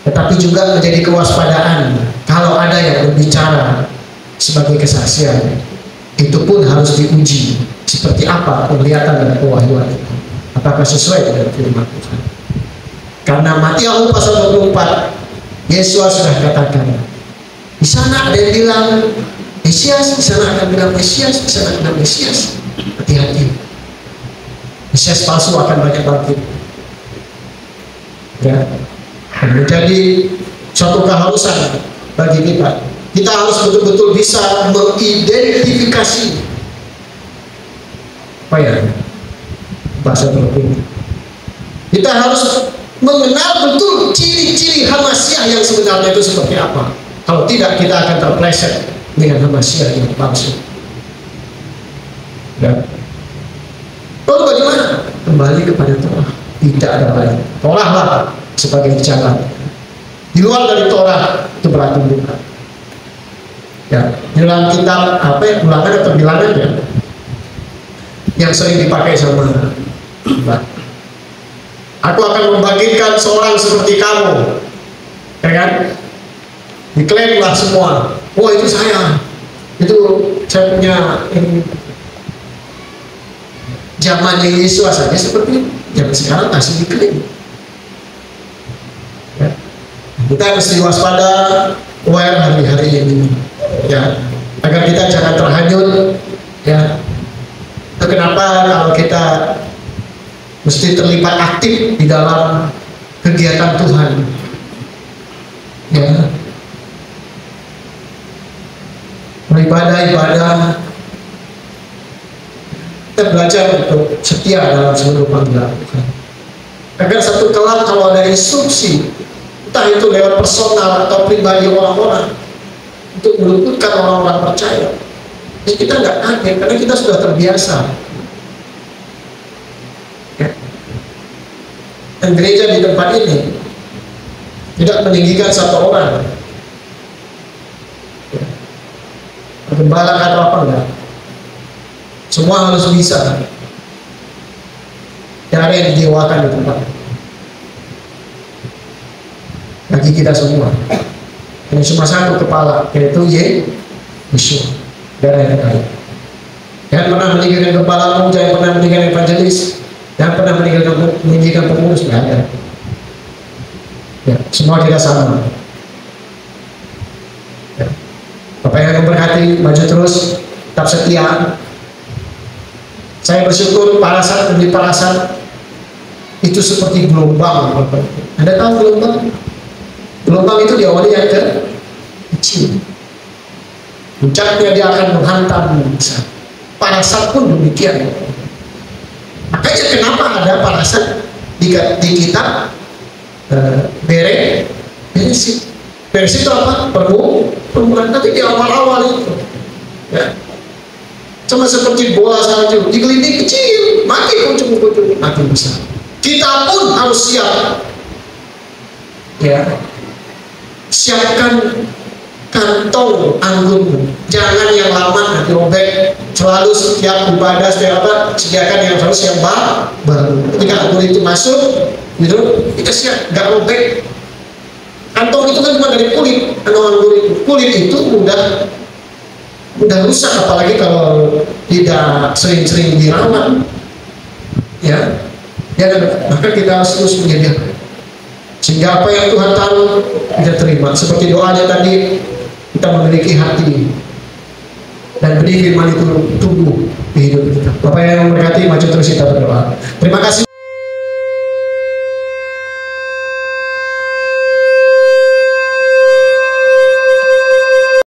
Speaker 2: Tetapi juga menjadi kewaspadaan kalau ada yang berbicara sebagai kesaksian, itu pun harus diuji seperti apa penglihatan dan kewahyuan itu. Apakah sesuai dengan firman Tuhan? Karena Matius pasal 24, Yesus sudah katakan, di sana ada yang bilang Mesias, di sana akan bilang Mesias, di sana ada Mesias. Hati-hati, Mesias palsu akan banyak bangkit. Ya, menjadi suatu keharusan bagi kita. Kita harus betul-betul bisa mengidentifikasi apa ya bahasa berikutnya. Kita harus mengenal betul ciri-ciri Hamasiah yang sebenarnya itu seperti apa. Kalau tidak, kita akan terpleset dengan Hamasiah yang palsu. Ya. Lalu bagaimana? Kembali kepada Torah. Tidak ada lain. Torah lah sebagai jalan. Di luar dari Torah itu berarti bukan. Ya, di dalam kitab apa ya, ulangan atau bilangan ya, yang sering dipakai sama Mbak. Aku akan membangkitkan seorang seperti kamu, ya kan? Diklaimlah semua. Oh itu saya punya ini. Zamannya Yesus saja seperti zaman sekarang masih diklaim. Ya. Kita mesti waspada, aware hari-hari ini, ya, agar kita jangan terhanyut, ya. Itu kenapa kalau kita mesti terlibat aktif di dalam kegiatan Tuhan, ya, beribadah, kita belajar untuk setia dalam seluruh panggilan Tuhan. Agar satu kelak kalau ada instruksi, entah itu lewat personal atau pribadi orang-orang, untuk meluputkan orang-orang percaya, jadi kita nggak kaget karena kita sudah terbiasa. Dan gereja di tempat ini tidak meninggikan satu orang, gembala atau apa enggak, semua harus bisa. Tidak ada yang didewakan di tempat bagi kita semua. Yang cuma satu kepala, yaitu Yesus. Tidak ada yang lain. Jangan pernah meninggikan kepalamu, jangan pernah meninggikan evangelis, jangan pernah meninggikan pengurus, nggak ada. Ya, semua kita sama. Ya. Bapak yang memberkati, maju terus, tetap setia. Saya bersyukur parasan demi parasan itu seperti gelombang. Anda tahu gelombang? Gelombang itu diawali yang kecil. Puncaknya dia akan menghantam besar. Parasan pun demikian. Makanya kenapa ada parasan di kitab Beresit. Beresit itu apa? Permulaan. Tapi di awal-awal itu, ya, sama seperti bola salju, digelitik kecil, makin ujung-ujung makin besar. Kita pun harus siap, ya, siapkan kantong anggurmu, jangan yang lama nanti robek. Selalu setiap ibadah, setiap apa, sediakan yang harus yang baru. Ketika anggur itu masuk, gitu, kita siap, nggak robek. Kantong itu kan cuma dari kulit, anggur itu, kulit itu mudah rusak, apalagi kalau tidak sering-sering dirawat, ya. Maka kita harus terus menyediakan, sehingga apa yang Tuhan taruh kita terima. Seperti doanya tadi, kita memiliki hati dan benih firman itu tumbuh di hidup kita. Bapak yang memberkati, maju terus kita berdoa. Terima kasih.